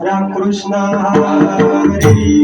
Ram Krishna Hari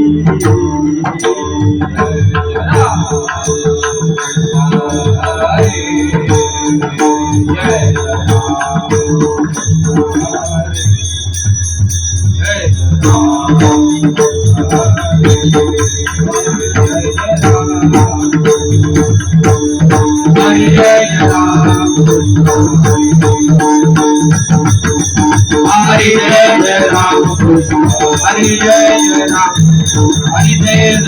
Hare Jai Ram Hare Jai Ram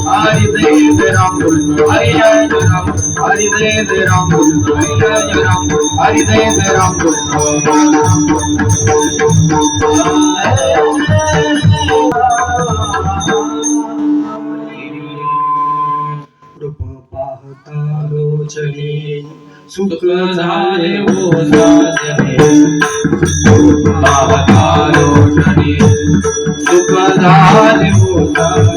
Hare Jai Ram Hare Jai Ram Hare Jai Ram Hare Jai Ram Hare Jai Ram रूप पाहता लोचने सुख झाले हो साजने पाहता लोचने सुख झाले हो साजने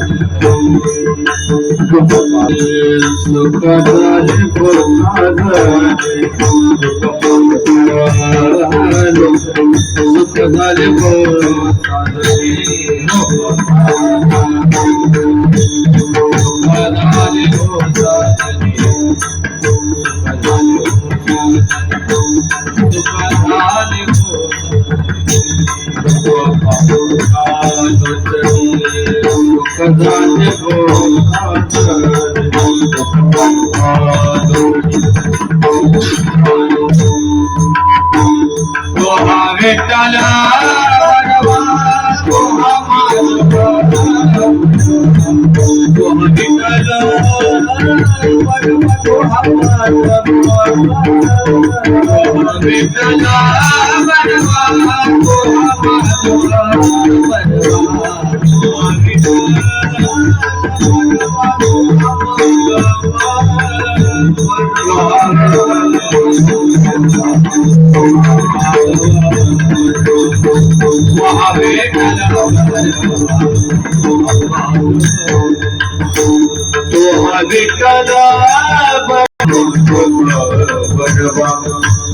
सुख झाले हो साजने सुख झाले हो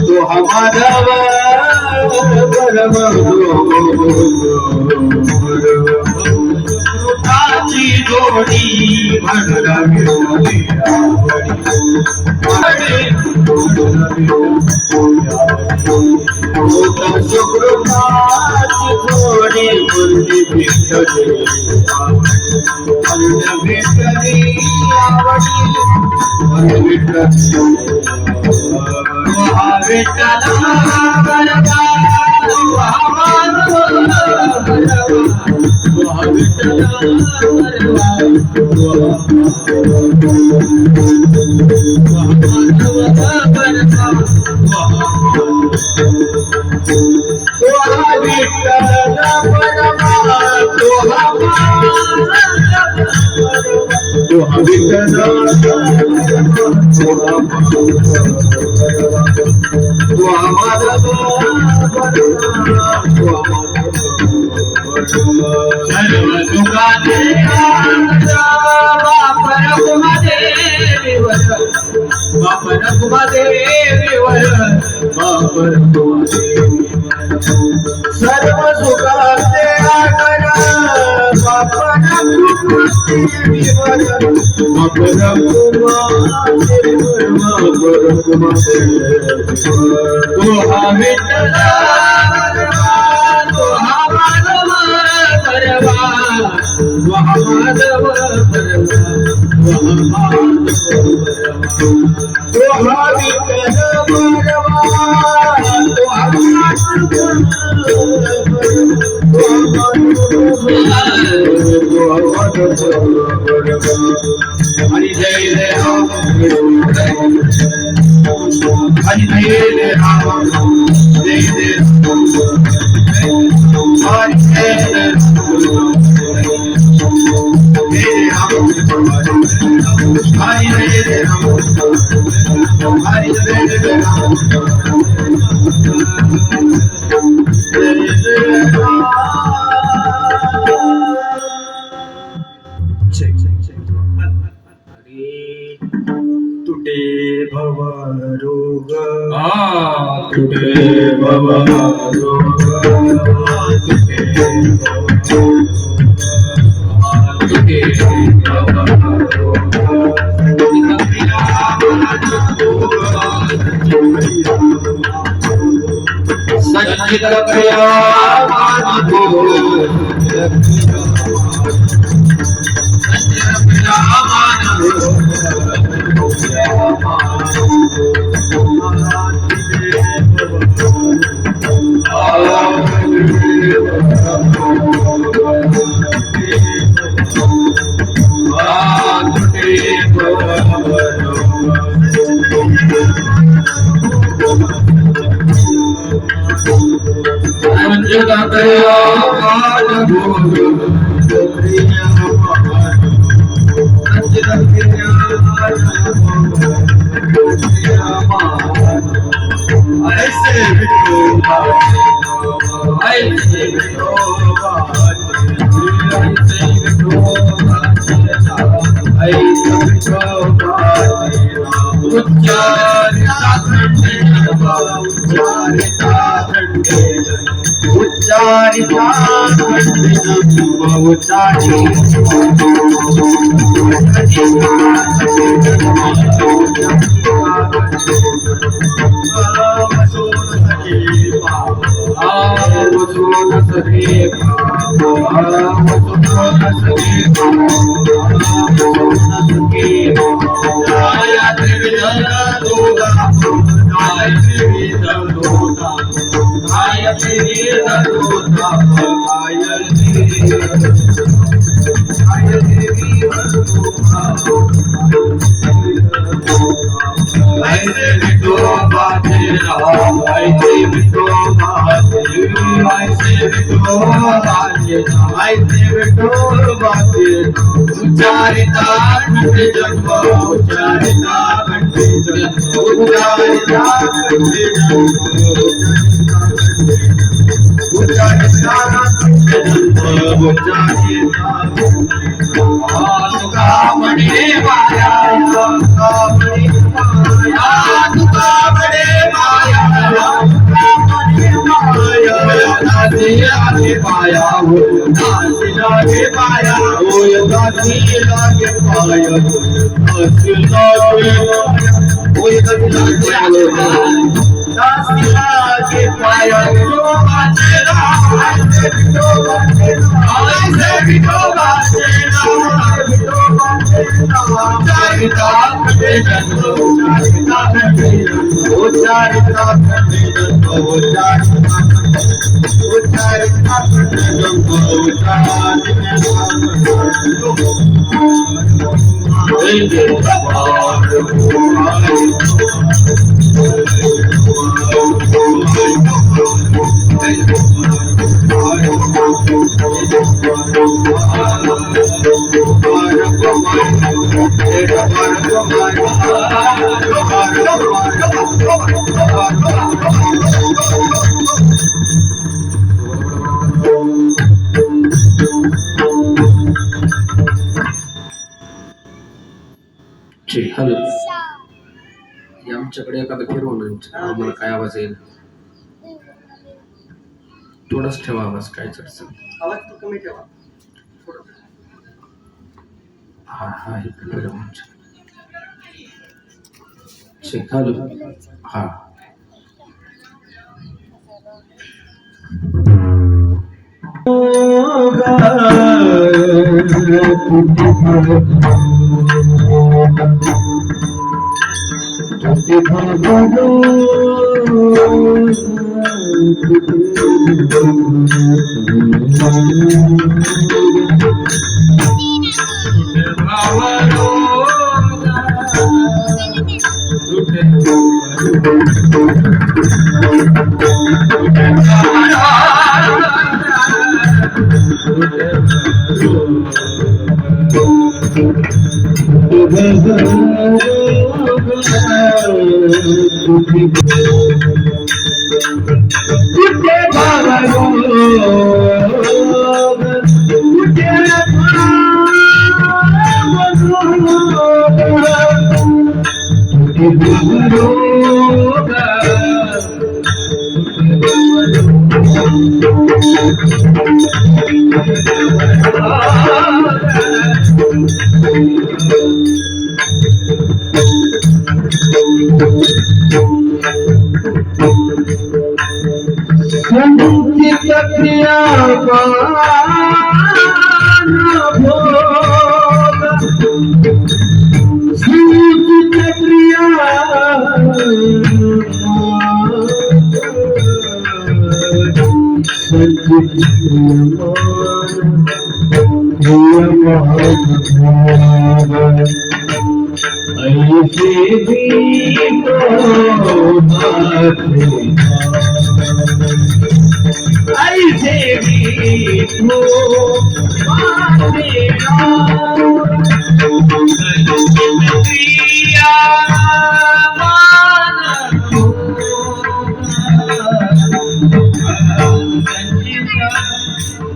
तो हमारा आची जोडी म्हणला सुकृताची जोडी मुलगी भेटली भेटली आवडी सर्व सुखाचे आगर हरि जय राम हरि जय राम जय जय हरि जय तुटे भव रोग तुटे संचित प्रिया हॅलो, आमच्याकडे एखादं फिरवून आम्हाला काय आवाज येईल? थोडाच ठेवा आवाज, काय चढचं आवाज तो कमी ठेवा. हा हा हॅलो, हा संचित क्रिया भोग संचित क्रिया संचित ऐसे भी ऐसे भी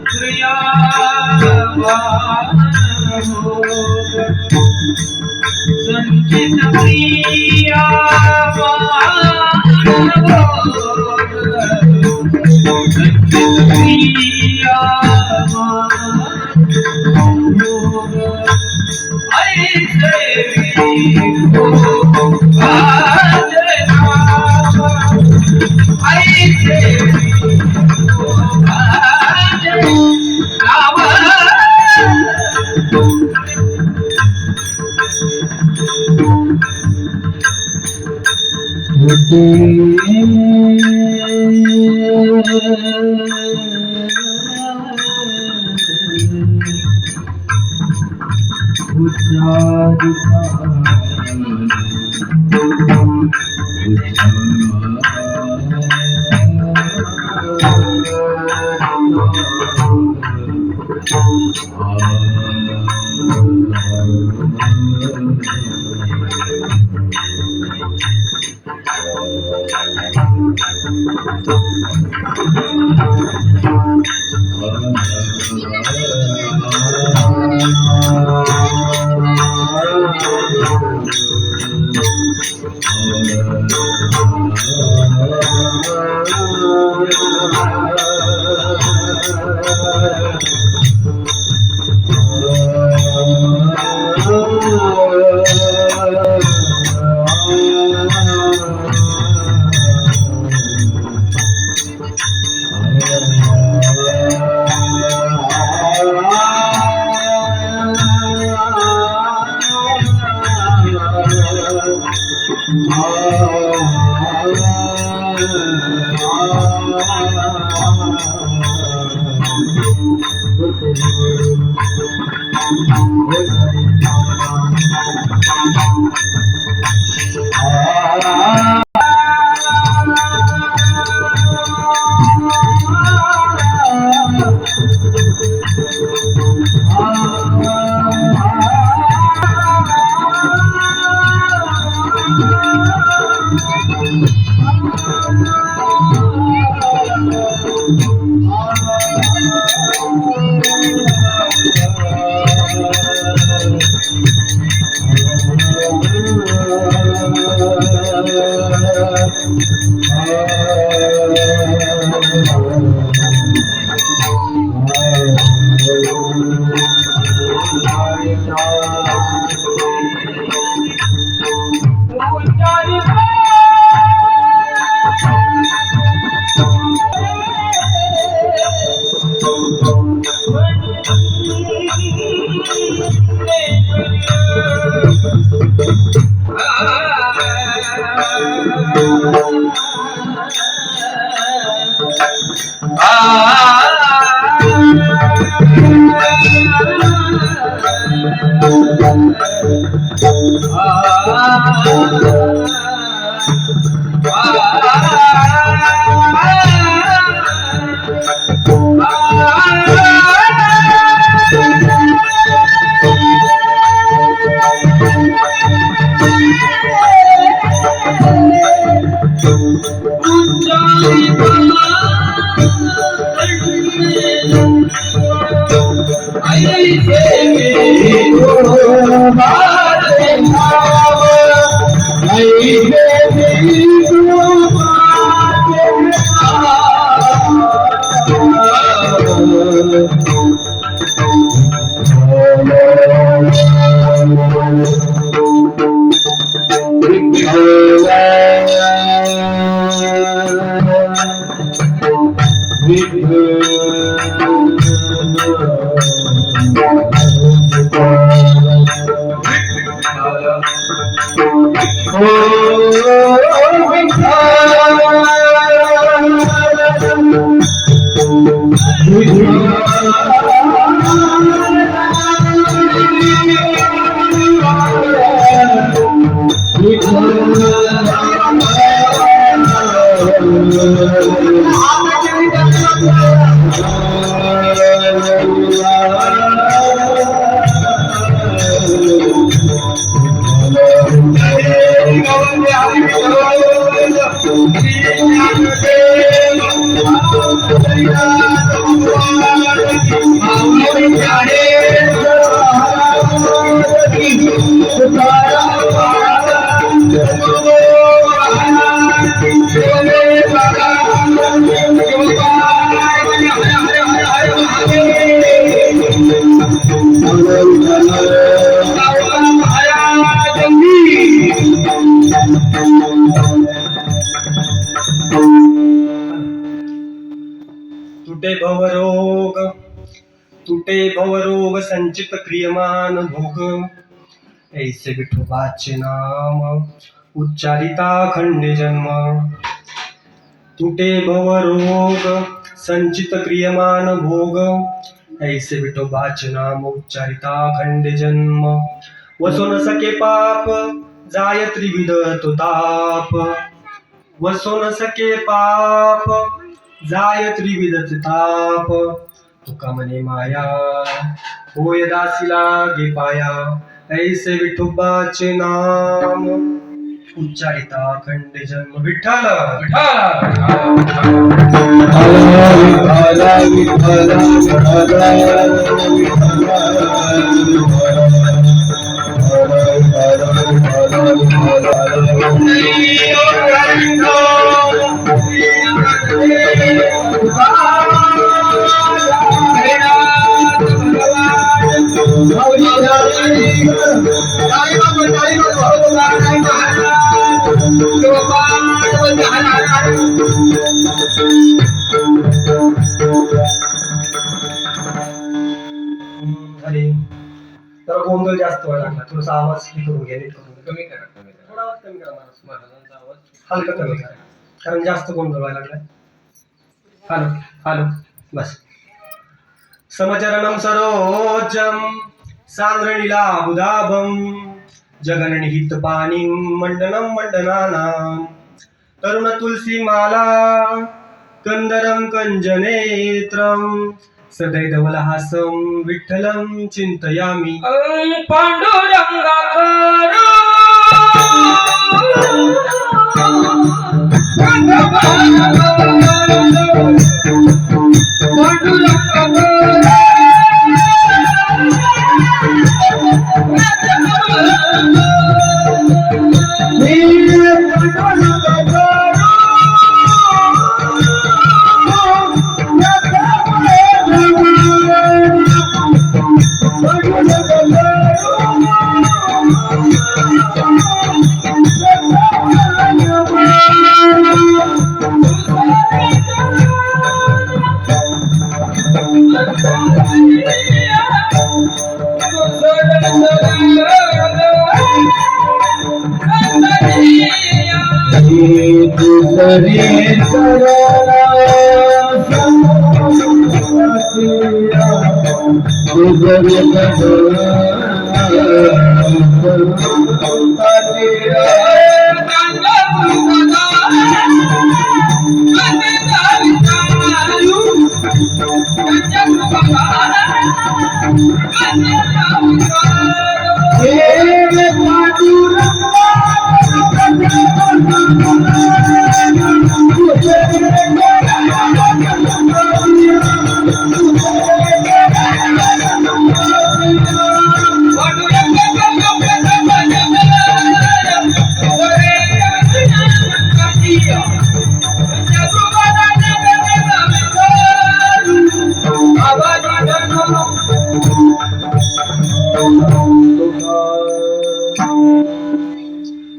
क्रिया संचित क्रिया तुटे भवरोग तुटे भवरोग संचित क्रियमान भोग ऐसे विठोबाचे नाम उच्चारिता खंडे जन्म तुटे भवरोग संचित क्रियमान भोग ऐसे विठोबाचे नाम उच्चारिता खंडे जन्म वसो न सके पाप जाय त्रिविध तो ताप वसो न सके पाप जाय त्रिविध ताप तुका म्हणे माया होय दासी लागे पाया ऐसे विठोबाचे नाम उच्चारिता खंडे जन्म विठ्ठल अरे तर गोंधळ जास्त व्हायला लागला थोडासा आवाज हे करून घ्या नीट करून घ्या. कमी करा कमी करा थोडा आवाज कमी करा महाराजांचा आवाज हलका कमी करा कारण जास्त गोंधळ व्हायला लागलाय हॅलो हॅलो बस समचरणं सरोजं सांद्रणीला बुधाभं जगन्निहित पाणिं मंडनं मंडनानां तरुण तुलसी माला कंदरं कंजनेत्रं सदैवलहासं विठ्ठलं चिंतयामि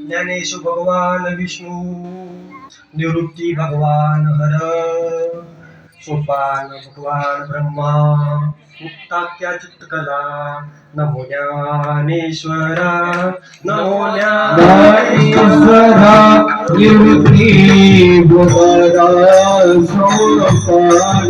ज्ञानेश भगवान विष्णु निवृत्ती भगवान हर गोपाल भगवान ब्रह्मा मुक्ताख्या चित्तकला नमो ज्ञानेश्वरा नमो ज्ञानेश्वरा निवृत्ती बुधरा सौरपान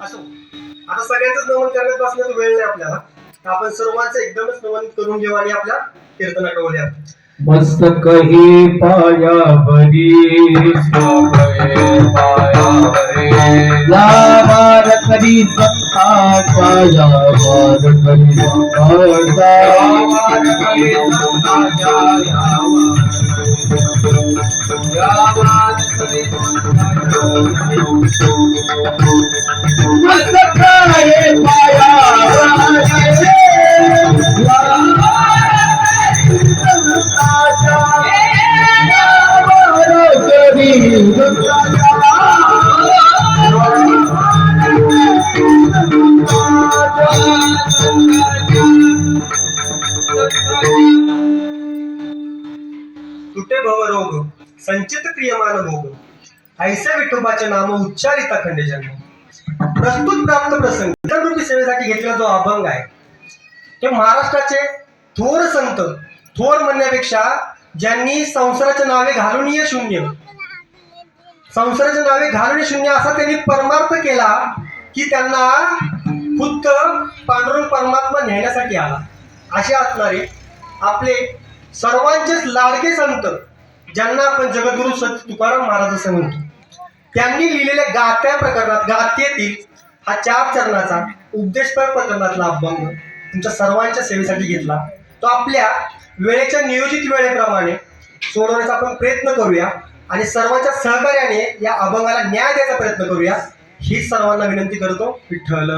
असो. आता सगळ्यांचंच नमन करण्यात बसण्याचा वेळ नाही आपल्याला, तर आपण सर्वांचं एकदमच नमन करून घेऊ आणि आपल्या कीर्तना करूया. मस्तक ही पायावरी पायावरी लाभार करी संता पायावर करी मस्तक हे तुटे भव रोग संचित क्रियमान भोग ऐसे विठोबाचे नाम उच्चारिता खंडे जन्म. प्रस्तुत प्राप्त प्रसंग जनवृत्ती सेवेसाठी घेतलेला जो अभंग आहे ते महाराष्ट्राचे थोर संत, थोर म्हणण्यापेक्षा ज्यांनी संसाराचे नावे घालून शून्य, संसाराचे नावे घालून शून्य असा त्यांनी परमार्थ केला की त्यांना खुद्द पांडुरंग परमात्मा नेण्यासाठी आला. असे असणारे आपले सर्वांचेच लाडके संत, ज्यांना आपण जगद्गुरु संत तुकाराम महाराज असं म्हणतो, त्यांनी लिहिलेल्या गात्या प्रकरणात गाथेतील हा 4 चरणाचा उपदेशपर प्रकरणातला अभंग तुमच्या सर्वांच्या सेवेसाठी घेतला. तो आपल्या वेळेच्या नियोजित वेळेप्रमाणे सोडवण्याचा आपण प्रयत्न करूया आणि सर्वांच्या सहकार्याने या अभंगाला न्याय द्यायचा प्रयत्न करूया ही सर्वांना विनंती करतो. विठ्ठल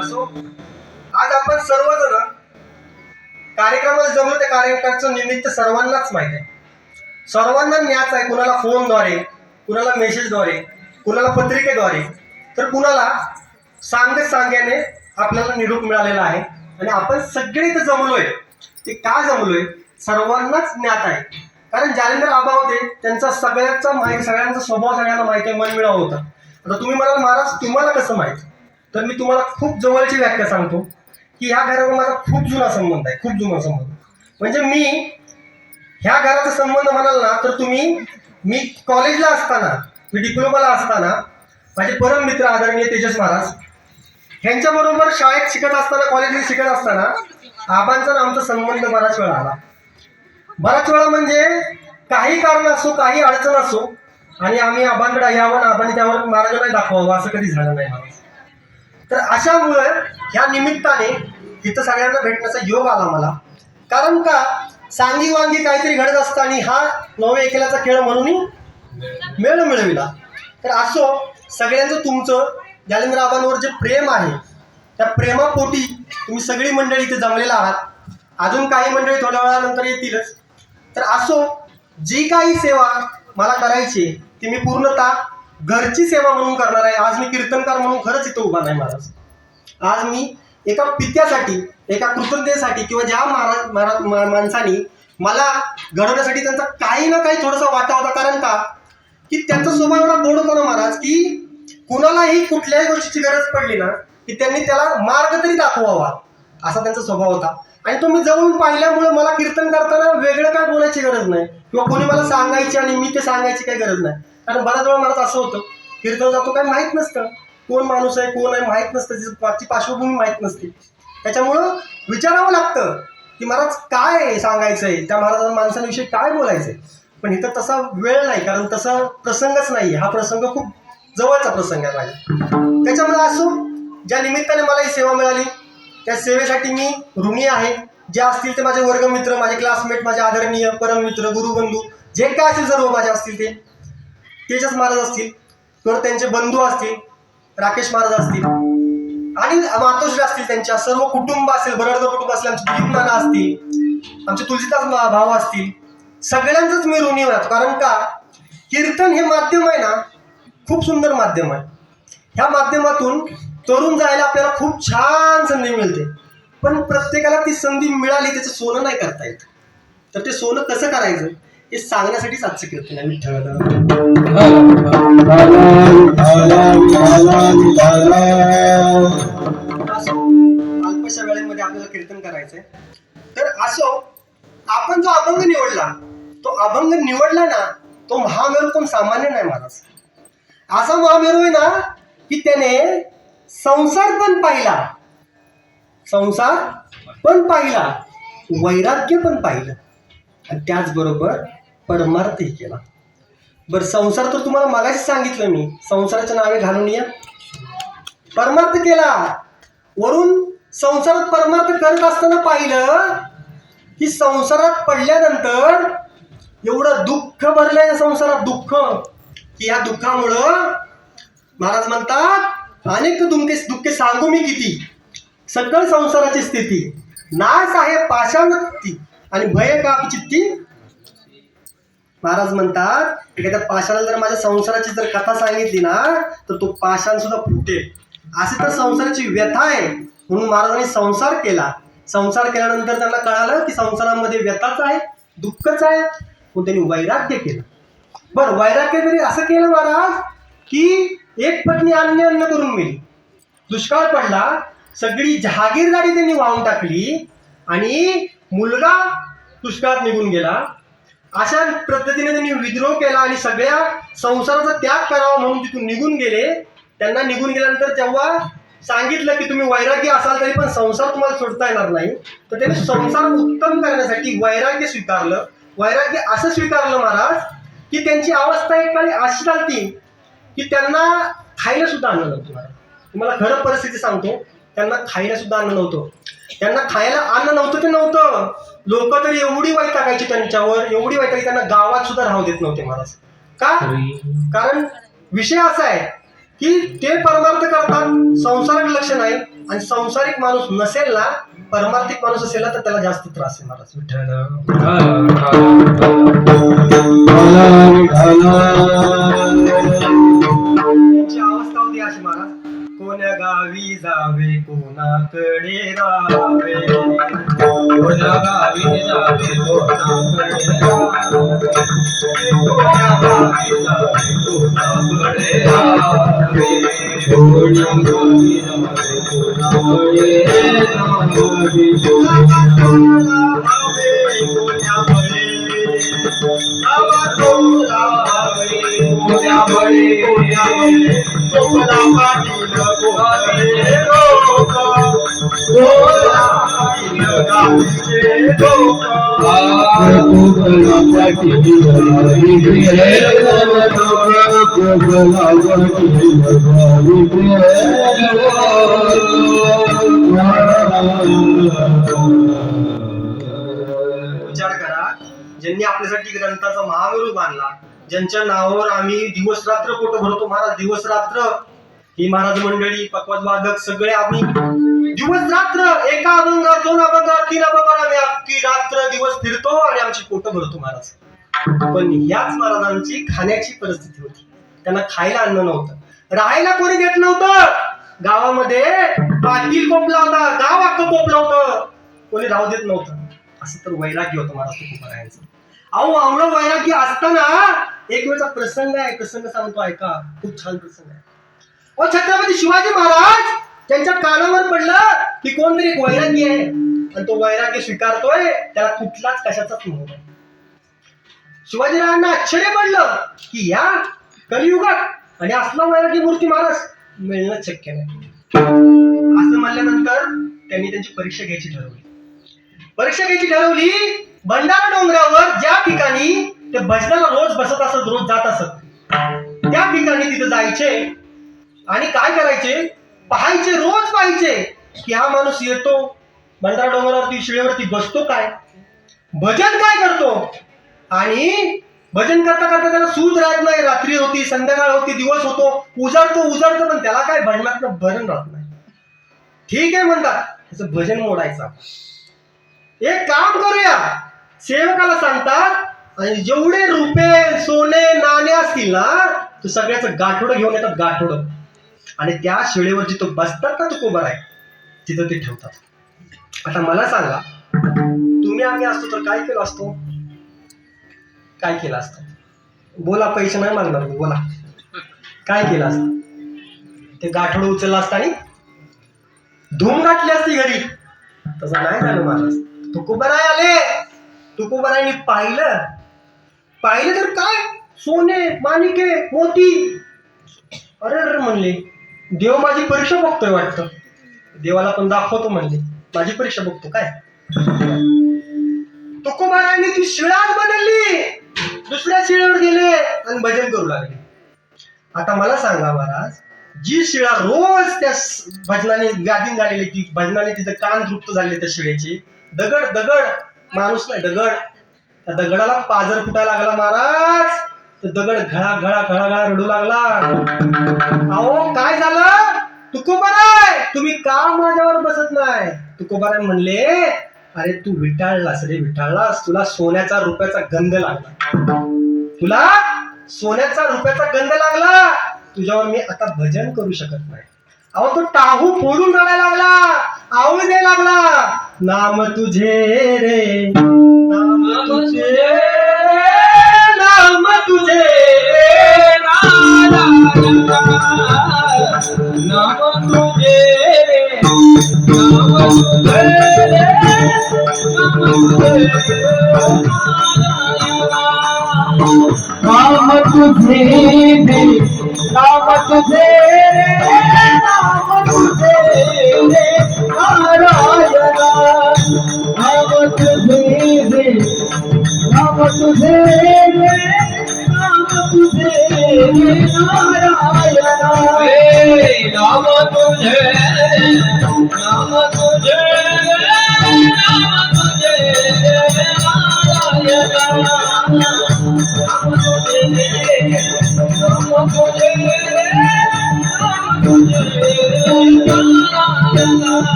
असो. आज आपण सर्वजण कार्यक्रमाला जमलो, त्या कार्यक्रमाचं निमित्त सर्वांनाच माहिती आहे, सर्वांना न्याच आहे. कुणाला फोनद्वारे, कुणाला मेसेजद्वारे, कुणाला पत्रिकेद्वारे, तर कुणाला सांग्याने आपल्याला निरोप मिळालेला आहे. आणि आपण सगळे इथं जमलोय, ते का जमलोय सर्वांनाच ज्ञात आहे. कारण जालिंदर आबा होते, त्यांचा सगळ्यांचा माहिती, सगळ्यांचा स्वभाव सगळ्यांना माहिती आहे, मनमिळाव होता. आता तुम्ही म्हणाल महाराज तुम्हाला कसं माहिती, तर मी तुम्हाला खूप जवळची व्याख्या सांगतो की ह्या घराचा माझा खूप जुना संबंध आहे, खूप जुना संबंध. म्हणजे मी ह्या घराचा संबंध म्हणाल ना तर मी कॉलेजला असताना, मी डिप्लोमाला असताना माझे परम मित्र आदरणीय तेजस महाराज ह्यांच्याबरोबर शाळेत शिकत असताना, कॉलेजमध्ये शिकत असताना आबांचा आमचा संबंध बराच वेळा आला. बराच वेळा म्हणजे काही कारण असो, काही अडचण असो, आणि आम्ही आबांकडे यावं, आबांनी त्यावर महाराजांना दाखवावं असं कधी झालं नाही महाराज. तर अशामुळे ह्या निमित्ताने इथं सगळ्यांना भेटण्याचा योग आला मला. कारण का सांगी वांगी काहीतरी घडत असताना हा नवे एकेलाचा खेळ म्हणून मेळ मिळविला. तर असो, सगळ्यांचं तुमचं जालिंदर आबांवर जे प्रेम आहे त्या प्रेमापोटी तुम्ही सगळी मंडळी इथे जमलेला आहात. अजून काही मंडळी थोड्या वेळानंतर येतीलच. तर असो, जी काही सेवा मला करायची ती मी पूर्णतः घरची सेवा म्हणून करणार आहे. आज मी कीर्तनकार म्हणून खरंच इथं उभा नाही महाराज. आज मी एका पित्यासाठी, एका कृतज्ञतेसाठी, किंवा ज्या माणसाने मला घडवण्यासाठी त्यांचा काही ना काही थोडासा वाटा होता. कारण का की त्यांचा स्वभाव एवढा गोड होता ना महाराज, की कुणालाही कुठल्याही गोष्टीची गरज पडली ना की त्यांनी त्याला मार्ग तरी दाखवावा असा त्यांचा स्वभाव होता. आणि तो मी जवळून पाहिल्यामुळे मला कीर्तन करताना वेगळं काय बोलायची गरज नाही, किंवा कोणी मला सांगायची आणि मी ते सांगायची काही गरज नाही. कारण बऱ्याच वेळा मला असं होतं, कीर्तन जातो काही माहीत नसतं, कोण माणूस आहे कोण आहे माहीत नसतं, त्याची पार्श्वभूमी माहीत नसते. त्याच्यामुळं विचारावं लागतं की महाराज काय सांगायचंय, त्या माणसांविषयी काय बोलायचंय. पण इथं तसा वेळ नाही, कारण तसा प्रसंगच नाही. हा प्रसंग खूप जवळचा प्रसंग आहे माझ्या. त्याच्यामुळे असो, ज्या निमित्ताने मला ही सेवा मिळाली त्या सेवेसाठी मी ऋणी आहे. जे असतील ते माझे वर्गमित्र, माझे क्लासमेट, माझे आदरणीय परममित्र, गुरुबंधू, जे काय असेल सर्व माझे असतील ते तेजस महाराज असतील किंवा त्यांचे बंधू असतील, राकेश महाराज असतील आणि मातोश्री असतील, त्यांच्या सर्व कुटुंब असेल, बरडकर कुटुंब असेल, आमचे दिलीप नाना असतील, आमचे तुलसीदास भाऊ असतील, सगळ्यांचंच मी ऋणी राहतो. कारण का कीर्तन हे माध्यम आहे ना, खूप सुंदर माध्यम आहे. ह्या माध्यमातून तरुण जायला आपल्याला खूप छान संधी मिळते. पण प्रत्येकाला ती संधी मिळाली त्याचं सोनं नाही करता येत. तर ते सोनं कसं करायचं हे सांगण्यासाठीच आजचं कीर्तन आहे. विठ्ठल अल्पशा वेळेमध्ये आपल्याला कीर्तन करायचंय. तर असो, आपण जो अभंग निवडला, तो अभंग निवडला ना, तो महामेरू कोण सामान्य नाही महाराज. असा महामेरू आहे ना की त्याने संसार पण पाहिला, संसार पण पाहिला, वैराग्य पण पाहिलं आणि त्याचबरोबर परमार्थही केला. बरं, संसार तर तुम्हाला मगाशी सांगितलं मी, संसाराच्या नावे घालून या. परमार्थ केला, वरून संसारात परमार्थ करत असताना पाहिलं की संसारात पडल्यानंतर एवढं दुःख भरलंय या संसारात, दुःख की या दुःखामुळं महाराज म्हणतात अनेक दुःखे सांगू मी किती, सकळ संसाराची स्थिती नाश आहे पाषाणती आणि भय काप चित्ती. महाराज म्हणतात एखाद्या पाषाणाला जर माझ्या संसाराची जर कथा सांगितली ना तर तो पाषाण सुद्धा फुटेल. अशी तर संसाराची व्यथा आहे. म्हणून महाराजांनी संसार केला. संसार केल्यानंतर त्यांना कळालं की संसारामध्ये व्यथाच आहे, दुःखच आहे, म्हणून त्यांनी वैराग्य केलं. बरं, वैराग्य तरी असं केलं महाराज की एक पत्नी अन्न करून मिळली, दुष्काळ पडला, सगळी जहागीरदारी त्यांनी वाहून टाकली आणि मुलगा दुष्काळात निघून गेला. अशा पद्धतीने त्यांनी विद्रोह केला आणि सगळ्या संसाराचा त्याग करावा म्हणून तिथून निघून गेले. त्यांना निघून गेल्यानंतर जेव्हा सांगितलं की तुम्ही वैराग्य असाल तरी पण संसार तुम्हाला सोडता येणार नाही, तर त्यांनी संसार उत्तम करण्यासाठी वैराग्य स्वीकारलं. वैराग्य असं स्वीकारलं महाराज की त्यांची अवस्था एक काळी अशी झाली की त्यांना खायला सुद्धा अन्न नव्हतं. महाराज तुम्हाला खरं परिस्थिती सांगतो, त्यांना खायला सुद्धा अन्न नव्हतं. त्यांना खायला अन्न नव्हतं ते नव्हतं, लोक तर एवढी वाईट टाकायची त्यांच्यावर, एवढी वाईट टाकायची, त्यांना गावात सुद्धा राहू देत नव्हते महाराज. का? कारण विषय असा आहे की ते परमार्थ करतात, संसारिक लक्ष नाही, आणि संसारिक माणूस नसेल ना, परमार्थिक माणूस असेल ना तर त्याला जास्त त्रास आहे महाराज. त्यांची अवस्था होती अशी महाराज, कोण्या गावी जावे कोणाकडे राहावे, कोण्या गावी जावे कोणाकडे राहावे, कोण्या गावी जावे कोणाकडे राहावे, कोण्या गावी जावे कोणाकडे विचार करा, ज्यांनी आपल्यासाठी ग्रंथाचा महामेरू बांधला, ज्यांच्या नावावर आम्ही दिवस रात्र पोट भरतो महाराज, दिवस रात्र ही महाराज मंडळी, पकवाज वादक सगळे आम्ही दिवस रात्र एका अभंगावर, दोन अभंगावर, तीन अभंगावर आम्ही अख्खी रात्र दिवस फिरतो आणि आमची पोट भरतो महाराज. पण ह्याच महाराजांची खाण्याची परिस्थिती होती. त्यांना खायला अन्न नव्हतं, राहायला कोणी देत नव्हतं. गावामध्ये पाटील कोपला होता, गाव अख्खं कोपलं होतं, कोणी राहू देत नव्हतं. असं तर वैराग्य होतं महाराज खूप राहायचं. अहो, आवडं वैराग्य असताना एक वेळचा प्रसंग आहे, प्रसंग सांगतो ऐका, खूप छान प्रसंग आहे. छत्रपती शिवाजी महाराज त्यांच्या कानावर पडलं की कोणतरी एक वैराग्य आहे आणि तो वैराग्य स्वीकारतोय, त्याला कुठलाच कशाचाच मोह नाही. शिवाजीरावांना आश्चर्य पडलं की या कलियुगात आणि असला वैराग्य मूर्ती महाराज मिळणं शक्य नाही. असं म्हणल्यानंतर त्यांनी त्यांची परीक्षा घ्यायची ठरवली. परीक्षा घ्यायची ठरवली भंडारा डोंगरावर, ज्या ठिकाणी ते भजनाला रोज बसत असत, रोज जात असत, त्या ठिकाणी तिथे जायचे आणि काय करायचे, पाहायचे, रोज पाहायचे की हा माणूस येतो भंडारा डोंगरावरती शिळेवरती बसतो काय, भजन काय करतो. आणि भजन करता करता त्याला सूद राहत नाही. रात्री होती, संध्याकाळ होती, दिवस होतो, उजाडतो पण त्याला काय भजनातलं भरण राहत नाही. ठीक आहे म्हणतात, त्याचं भजन मोडायचं. एक काम करूया, सेवकाला सांगतात आणि जेवढे रुपये सोने नाणे असतील ना तो सगळ्याचं गाठोडं घेऊन येतात, गाठोडं. आणि त्या शिळेवर जिथं बसतात ना तुकोबर आहे तिथं ते ठेवतात. आता मला सांगा, तुम्ही आम्ही असतो तर काय केलं असतो, काय केलं असतं? बोला, पैसे नाही मागणार, बोला काय केलं असतं? ते गाठोडं उचललं असतं आणि धूम गाठली असती घरी. तसं नाही झालं महाराज. तुकोबराय आले, तुकोबरायनी पाहिलं तर काय, सोने माणिके मोती. अरे म्हणले, देव माझी परीक्षा बघतोय वाटतं, देवाला पण दाखवतो म्हणले, माझी परीक्षा बघतो काय. तुकोबरायनी ती शिळाच बदलली, दुसऱ्या शिळेवर गेले आणि भजन करू लागले. आता मला सांगा महाराज, जी शिळा रोज त्या भजनाने गादीन झालेली, ती भजनाने तिचं कान तृप्त झाले त्या शिळेची, दगड माणूस नाही दगड, त्या दगडाला पाजर फुटायला लागला महाराज. तर दगड घळा रडू लागला. अहो काय झालं तुकोबाराय, तुम्ही का माझ्यावर बसत नाही? तुकोबाराय म्हणले, अरे तू विटाळलास रे, विटाळलास, तुला सोन्याचा रुपयाचा गंध लागला, तुला सोन्याचा रुपयाचा गंध लागला, तुझ्यावर मी आता भजन करू शकत नाही. अहो तो टाहू फोडून रडायला लागला, आवळी द्यायला लागला. नाम तुझे रे, नाम तुझे, नाम तुझे नाम तुझे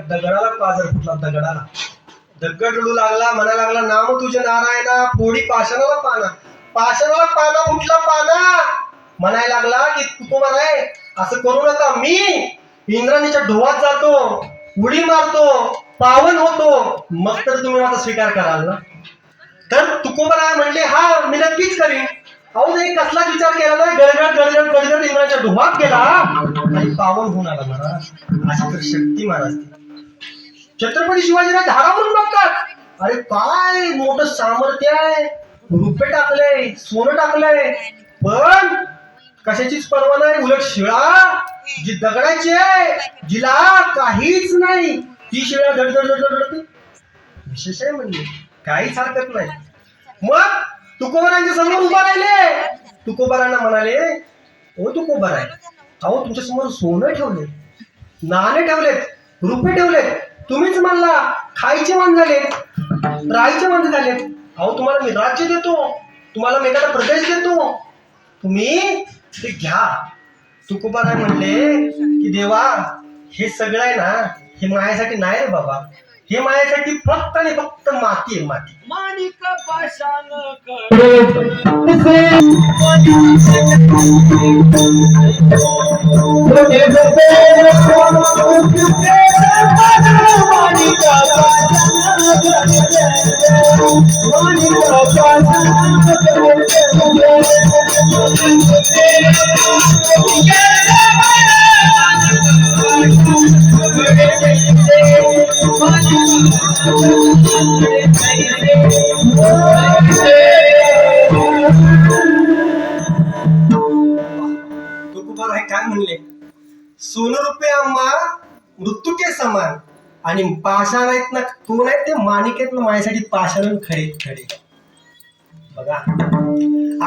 दगडाला पाजर फुटला, दगड रडू लागला, म्हणा लागला, नाम तुझे नारायणा, फोडी पाषाणाला पाना फुटला पाना. म्हणायला लागला की तुकोबाराय असं करू नका, मी इंद्राणीच्या ढोवात जातो, उडी मारतो, पावन होतो, मग तर तुम्ही माझा स्वीकार कराल ना. तर तुकोबाराय म्हणले, हा मी नक्कीच करीन. अहो नाही कसलाच विचार केला नाही, गडगड इंद्राच्या ढोवात गेला आणि पावन होऊन आला महाराज. अशी तर शक्ती महाराज. छत्रपती शिवाजीराज धारावरून बघतात, अरे काय मोठं सामर्थ्य आहे, रुपये टाकले, सोनं टाकलंय, पण कशाचीच पर्वा नाही. उलट शिळा जी दगडाची आहे, जिला काहीच नाही, ती शिळा धडधडते. विशेष आहे म्हणजे काहीच हरकत नाही. मग तुकोबारांच्या समोर उभा राहिले. तुकोबारांना म्हणाले, ओ तुकोबाराय, अहो तुमच्या समोर सोनं ठेवले, नाणे ठेवलेत, रुपये ठेवलेत, तुम्हीच म्हणला खायचे मान झालेत, राहायचे मान झालेत. अहो तुम्हाला मी राज्य देतो, तुम्हाला मी एखादा प्रदेश देतो, तुम्ही ते घ्या. तुकोबाराय म्हणले की देवा, हे सगळं आहे ना, हे मायासाठी नाही रे बाबा, हे मायासाठी फक्त आणि फक्त माती आहे, माती. माणिक पाषाण तुकोबा काय म्हणले, सोनं रुपये आंबा मृत्यू के समान, आणि पाषाण आहेत ना, कोण आहेत ते माणिक आहेत ना माझ्यासाठी पाषाण खडे खडे. बघा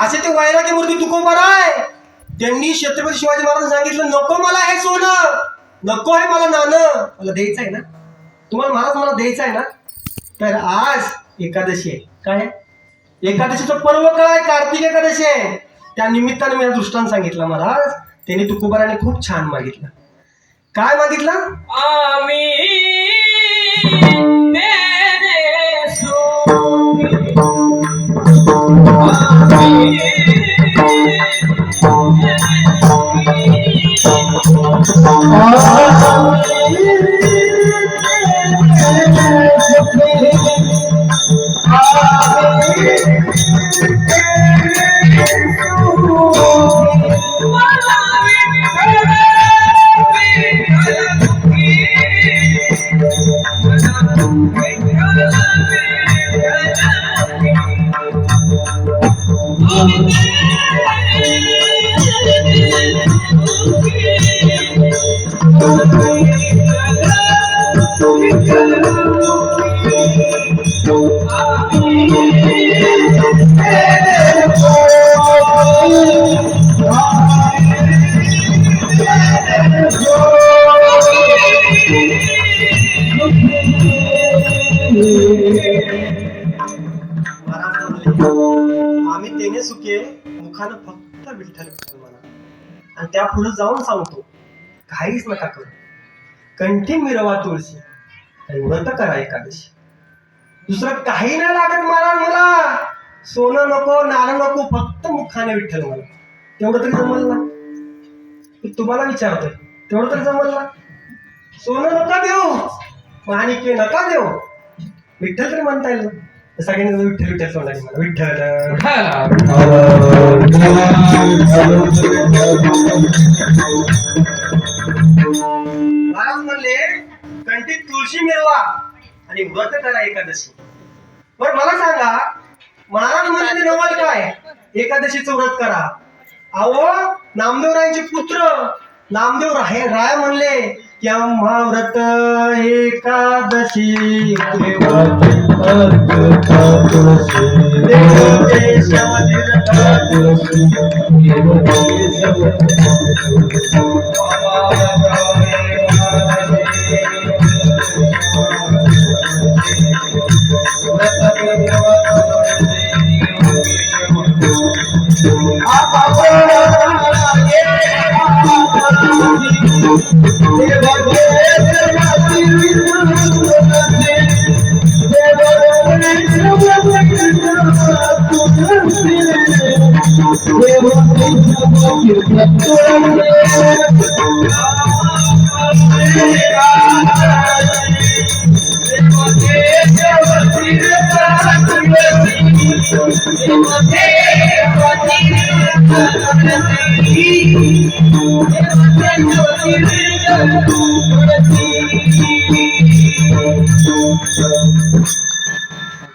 असे ते वैराग्य मूर्ती तुकोबा आहे. त्यांनी छत्रपती शिवाजी महाराज सांगितलं, नको मला हे सोनं, नको आहे मला नाणं, मला द्यायचं आहे ना तुम्हाला महाराज, मला द्यायचं आहे ना. तर आज एकादशी आहे, काय एकादशीचं पर्व काय, कार्तिक एकादशी आहे. त्या निमित्ताने मी दृष्टांत सांगितलं महाराज. त्यांनी तुकोबाराने खूप छान मागितलं. काय मागितलं, आम्ही तेरे सोनी, आम्ही आम्ही तेने सुखे मुखानं फक्त विठ्ठल विठ्ठल म्हणा, आणि त्या पुढे जाऊन सांगतो, काहीच नका करू, कंठी मिरवा तुळशी आणि व्रत करा एकादशी. दुसरं काही नाही लागत महाराज मला, सोनं नको नाणं नको, फक्त मुखाने विठ्ठल म्हणा. तेवढं तरी जमल ना, मी तुम्हाला विचारतोय, तेवढं तरी जमल ना. सोनं नका देऊ, माणिके नका देऊ, विठ्ठल तरी म्हणता येईल ना. सगळ्यांनी विठ्ठल विठ्ठल सोडणार मला, विठ्ठल. महाराज म्हणले, कंठीत तुळशी मिरवा आणि व्रत करा एकादशी. बरं मला सांगा, महाराज म्हणले नवल काय, एकादशीचं व्रत करा. अहो नामदेवरायांचे पुत्र नामदेव राय म्हणले की आम्हा व्रत एकादशी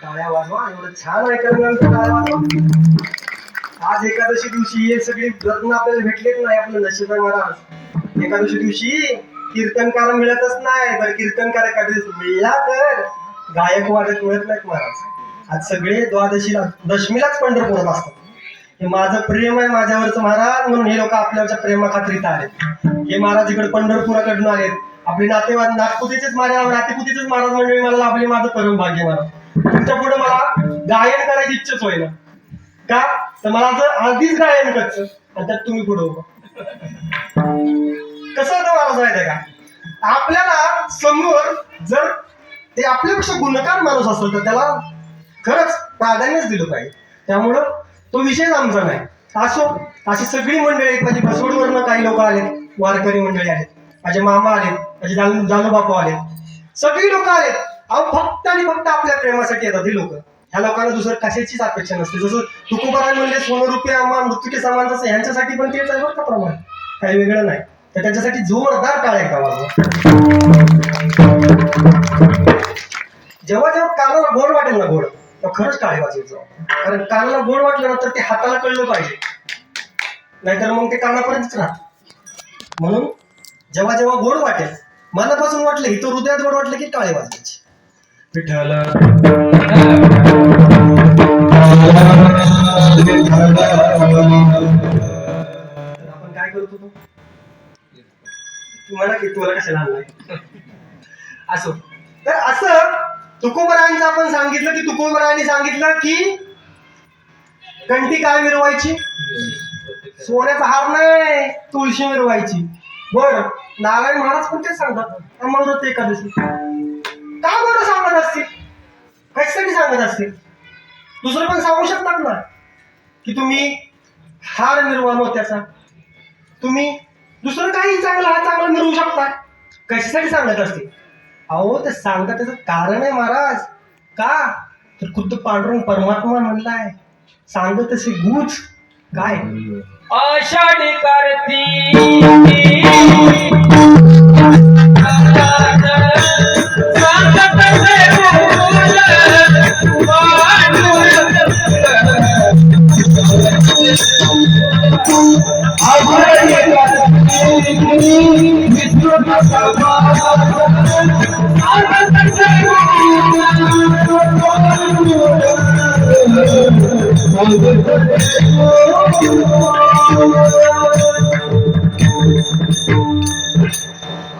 टाळ्या वाजवा, एवढं छान ऐकायला. आज एकादशी दिवशी हे सगळे रत्न आपल्याला भेटलेच नाही, आपलं नशीब आहे महाराज. एकादशी दिवशी कीर्तनकार मिळतच नाही. बरं कीर्तनकार एखाद्या मिळला तर गायक वादक मिळत नाहीत महाराज. आज सगळे द्वादशीला दशमीलाच पंढरपुरात असतात. हे माझं प्रेम आहे माझ्यावरचं महाराज, म्हणून हे लोक आपल्यावरच्या प्रेमाखात्रीत आलेत. हे महाराज इकडे पंढरपुराकडून आलेत. आपले नातेवाईक नागपुतीचेच नातेपुतीचेच महाराज मंडळी मला लाभले. माझं परम भाग्य महाराज. तुमच्या पुढे मला गायन करायची इच्छाच होईना का, तर मला आधीच गायन करायचं आणि त्यात तुम्ही पुढे उभं. कसं होतं महाराज माहिती का, आपल्याला समोर जर ते आपल्यापेक्षा गुणकार माणूस असेल तर त्याला खरंच प्राधान्यच दिलं पाहिजे. त्यामुळं तो विषयच आमचा नाही. असो, अशी सगळी मंडळी, माझी बसवडवरनं काही लोक आले, वारकरी मंडळी आहेत, माझे मामा आले, माझे जानूबापू आले, सगळी लोक आलेत. अहो फक्त आणि फक्त आपल्या प्रेमासाठी येतात ही लोक. ह्या लोकांना दुसरं कशाचीच अपेक्षा नसते. जसं तुकोबाराय म्हणले सोनरूपी आम्हा मृत्यूके समान, तसं ह्यांच्यासाठी पण तेच आहे बरं का प्रमाण, काही वेगळं नाही. तर त्यांच्यासाठी जोरदार टाळ्या एकदा वाजवा. जेव्हा जेव्हा कानाला गोड वाटेल ना, गोड, तर खरंच टाळे वाजायचं. कारण कानाला गोड वाटलं ना तर ते हाताला कळलं पाहिजे, नाहीतर मग ते कानापर्यंतच राहत. म्हणून जेव्हा जेव्हा गोड वाटेल, मनापासून वाटलं, ही तो हृदयात गोड वाटलं की टाळे वाजवायची. विठ्ठल आपण काय करतो तो तुम्हाला की तुला कशाला आणलाय असो. तर असं तुकोबरायांचं आपण सांगितलं की तुकोबरायांनी सांगितलं की कंठी काय मिरवायची, सोन्याचा हार नाही, तुळशी मिरवायची. बर, नारायण महाराज पण तेच सांगतात अमृत एकादशी. का बरं सांगत असतील, कशासाठी सांगत असतील? दुसरं पण सांगू शकतात ना की तुम्ही हार मिरवा मोत्याचा, तुम्ही दुसरं काही चांगलं मिळवू शकता. कशासाठी सांगत असते? अहो ते सांगतात त्याचं कारण आहे महाराज. का तर खुद्द पांडुरंग परमात्मा म्हणलाय, सांगत असे गुज काय आषाढी कार्ती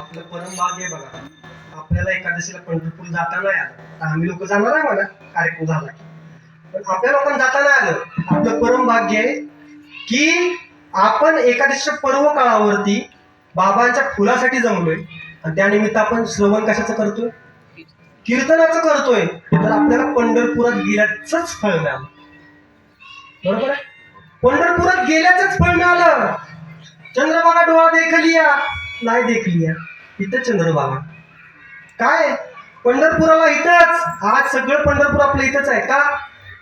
आपलं परम भाग्य बघा, आपल्याला एकादशीला पंढरपूर जाता नाही आलं. आता आम्ही लोक जाणार आहे मला कार्यक्रम झाला की, पण आपल्या लोकांना जाता नाही आलं. आपलं परम भाग्य आहे की आपण एकादशीच्या पर्व काळावरती बाबांच्या फुलासाठी जमलोय. आणि त्यानिमित्त आपण श्रवण कशाचं करतोय, कीर्तनाचं करतोय. तर आपल्याला पंढरपुरात गेल्याचंच फळ मिळालं. बरोबर आहे, पंढरपुरात गेल्याचंच फळ मिळालं. चंद्रभागा डोळा देखलिया नाही देखलिया, इथं चंद्रभागा काय पंढरपुराला इथंच. आज सगळं पंढरपूर आपलं इथंच आहे का?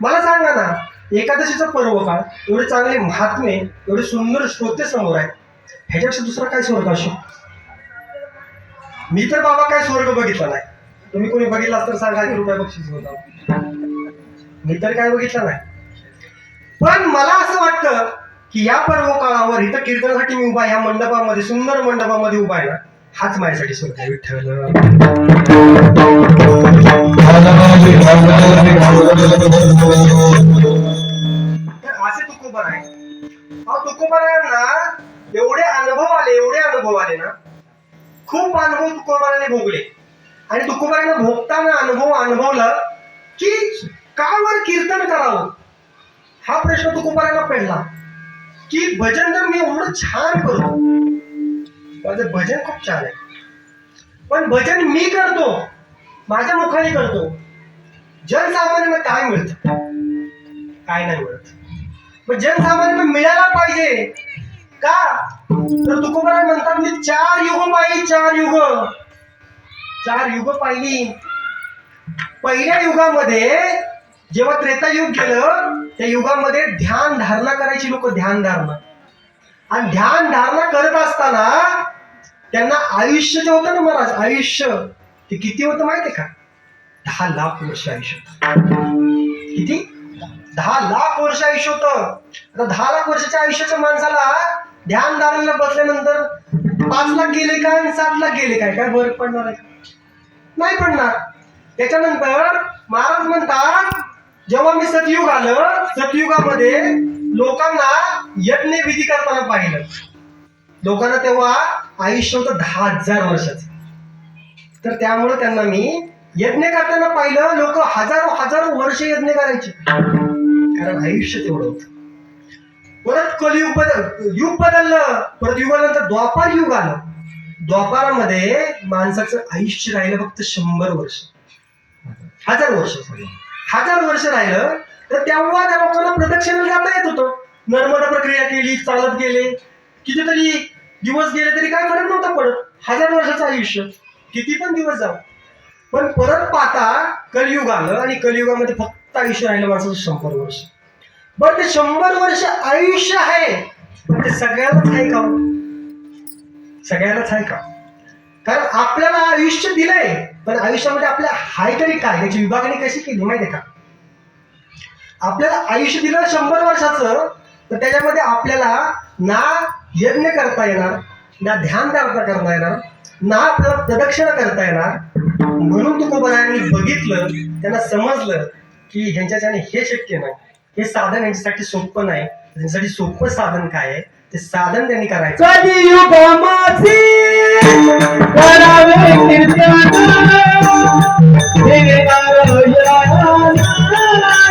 मला सांगा ना, एकादशीचं पर्व काळ, एवढे चांगले महात्मे, एवढे सुंदर श्रोते समोर आहेत, ह्याच्यापेक्षा दुसरा काय स्वर्ग असो? मी तर बाबा काय स्वर्ग बघितला नाही. तुम्ही कोणी बघितला तर सांगा, ₹1 बक्षीस होता. मी तर काय बघितलं नाही. पण मला असं वाटतं की या पर्व काळावर इथं कीर्तनासाठी मी उभा, ह्या मंडपामध्ये, सुंदर मंडपामध्ये उभा आहे ना, हाच माझ्यासाठी स्वर्ग आहे. विठ्ठल असे तुकोबार आहे. तुकोबारांना एवढे अनुभव आले ना, खूप अनुभव तुकोबाराने भोगले. आणि तुकोबारांना भोगताना अनुभवलं की कावर कीर्तन करावं, हा प्रश्न तुकोबारांना पडला. की भजन तर मी एवढं छान करतो, माझं भजन खूप छान आहे, पण भजन मी करतो, माझ्या मुखाने करतो, जनसामान्यांना काय मिळतं? काय नाही मिळत. पण जनसामान्यांना मिळायला पाहिजे का? तर तुकोबाराय म्हणतात, मी 4 युग पाहिली, 4 युग पाहिली. पहिल्या युगामध्ये जेव्हा त्रेतायुग गेलं, त्या युगामध्ये ध्यान धारणा करायची लोक, ध्यान धारणा. आणि ध्यान धारणा करत असताना त्यांना आयुष्य जे होतं ना महाराज, आयुष्य ते किती होतं माहितीये का? 10 लाख वर्ष आयुष्य. किती? 10 लाख वर्ष आयुष्य होतं. आता 10 लाख वर्षाच्या आयुष्याच्या माणसाला ध्यान धारणेला बसल्यानंतर 5 लाख गेले काय आणि 7 लाख गेले काय, काय फरक पडणार आहे? नाही पडणार. त्याच्यानंतर महाराज म्हणतात, जेव्हा मी सतयुग आलं, सतयुगामध्ये लोकांना यज्ञ विधी करताना पाहिलं. लोकांना तेव्हा आयुष्य होतं 10,000 वर्षाचं. तर त्यामुळे त्यांना मी यज्ञ करताना पाहिलं. लोक हजारो वर्ष यज्ञ करायचे, कारण आयुष्य तेवढं होतं. परत कलियुग युग बदललं, परत युगानंतर द्वापार युग आलं. द्वापारामध्ये माणसाचं आयुष्य राहिलं फक्त 100 वर्ष, 1000 वर्ष, 1000 वर्ष राहिलं तर तेव्हा त्या लोकांना प्रदक्षिणेला जाता येत होतं. नर्मदा प्रक्रिया केली, चालत गेले, कितीतरी दिवस गेले तरी काय फरक नव्हता पडत. 1000 वर्षाचं आयुष्य, किती पण दिवस जाऊ. पण परत पाहता कलियुग आलं आणि कलियुगामध्ये फक्त आयुष्य राहिलं माणसाचं 100 वर्ष. बरं ते 100 वर्ष आयुष्य आहे, पण ते सगळ्यालाच आहे का? सगळ्यालाच आहे का? कारण आपल्याला आयुष्य दिलंय, पण आयुष्यामध्ये आपल्या हाय तरी काय याची विभागणी कशी केली माहितीये का? आपल्याला आयुष्य दिलं 100 वर्षाचं, तर त्याच्यामध्ये आपल्याला ना यज्ञ करता येणार, ना ध्यान करता येणार, ना आपल्याला प्रदक्षिणा करता येणार. म्हणून तुकोबारायांनी बघितलं, त्यांना समजलं की ह्यांच्याच्याने हे शक्य नाही, हे साधन यांच्यासाठी सोपं नाही. त्यांच्यासाठी सोपं साधन काय आहे, ते साधन त्यांनी करायचं. कलियुगामासी करावे कीर्तन, हे नारायण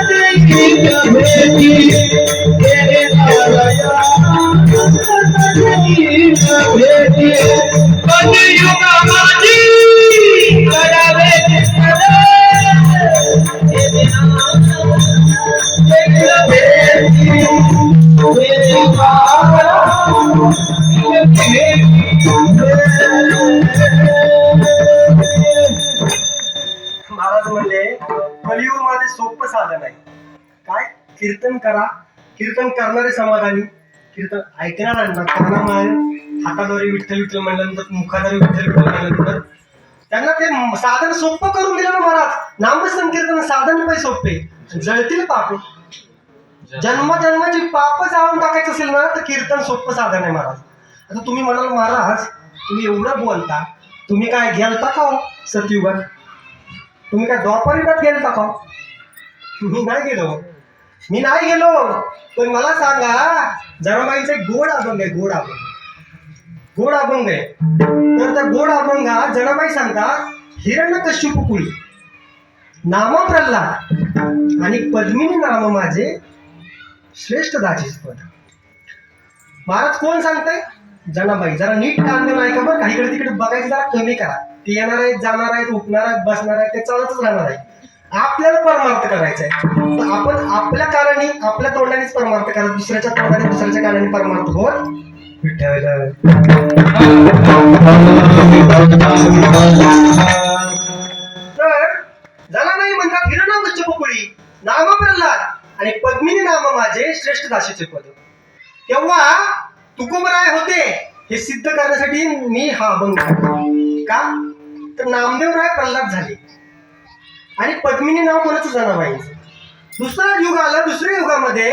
देखील भेटी, हे नारायण देखील भेटी. कलियुगामासी करावे कीर्तन, हे नारायण देखील भेटी, हे महाराज म्हणले कलियुग मध्ये सोपं साधन आहे. काय? कीर्तन करा. कीर्तन करणारे समाधानी, कीर्तन ऐकणाऱ्यांना कानामागे हाताद्वारे विठ्ठल विठ्ठल म्हणल्यानंतर, मुखाद्वारे विठ्ठल विठ्ठल म्हणल्यानंतर त्यांना ते साधन सोपं करून दिलं ना महाराज. नामसंकीर्तन साधन पण सोपे, जळतील पाप. जन्मजन्माची पाप जाळून टाकायचं असेल ना तर कीर्तन सोपं साधन आहे महाराज. आता तुम्ही म्हणाल महाराज तुम्ही एवढं बोलता, तुम्ही काय गेलता का हो सतयुगात? तुम्ही काय द्वापारयुगात गेलता का? मी नाही गेलो. पण मला सांगा, जनाबाईंचा एक गोड अभंग आहे, गोड अभंग आहे. तर त्या गोड अभंगात जनाबाई सांगतात, हिरण्यकश्यप कुळी नाम प्रल्हाद आणि पद्मिनी नाम माझे श्रेष्ठ दासीच पद. महाराज कोण सांगताय? जनाबाई. जरा नीट कान देऊन ऐका बरं. इकडे तिकडे बघायचं जरा कमी करा. ते येणार आहेत, जाणार आहेत, उठणार आहेत, बसणार आहेत, ते चालतच राहणार आहे. आपल्याला परमार्थ करायचा आहे, तर आपण आपल्या कारणी, आपल्या तोंडानेच परमार्थ करा. दुसऱ्याच्या तोंडाने, दुसऱ्याच्या कारणाने परमार्थ होत विठ्ठल. तर जनाबाई म्हणतात, हिरण्यकश्यप कुळी नाम प्रल्हाद आणि पद्मिनी नाम माझे श्रेष्ठ दासीचे पद. तेव्हा तुकोबराय होते हे सिद्ध करण्यासाठी मी हा अभंग का? तर नामदेवराय प्रल्हाद झाले आणि पद्मिनी नाव कोणाचं? जनाबाईंचं. दुसरा युग आला, दुसऱ्या युगामध्ये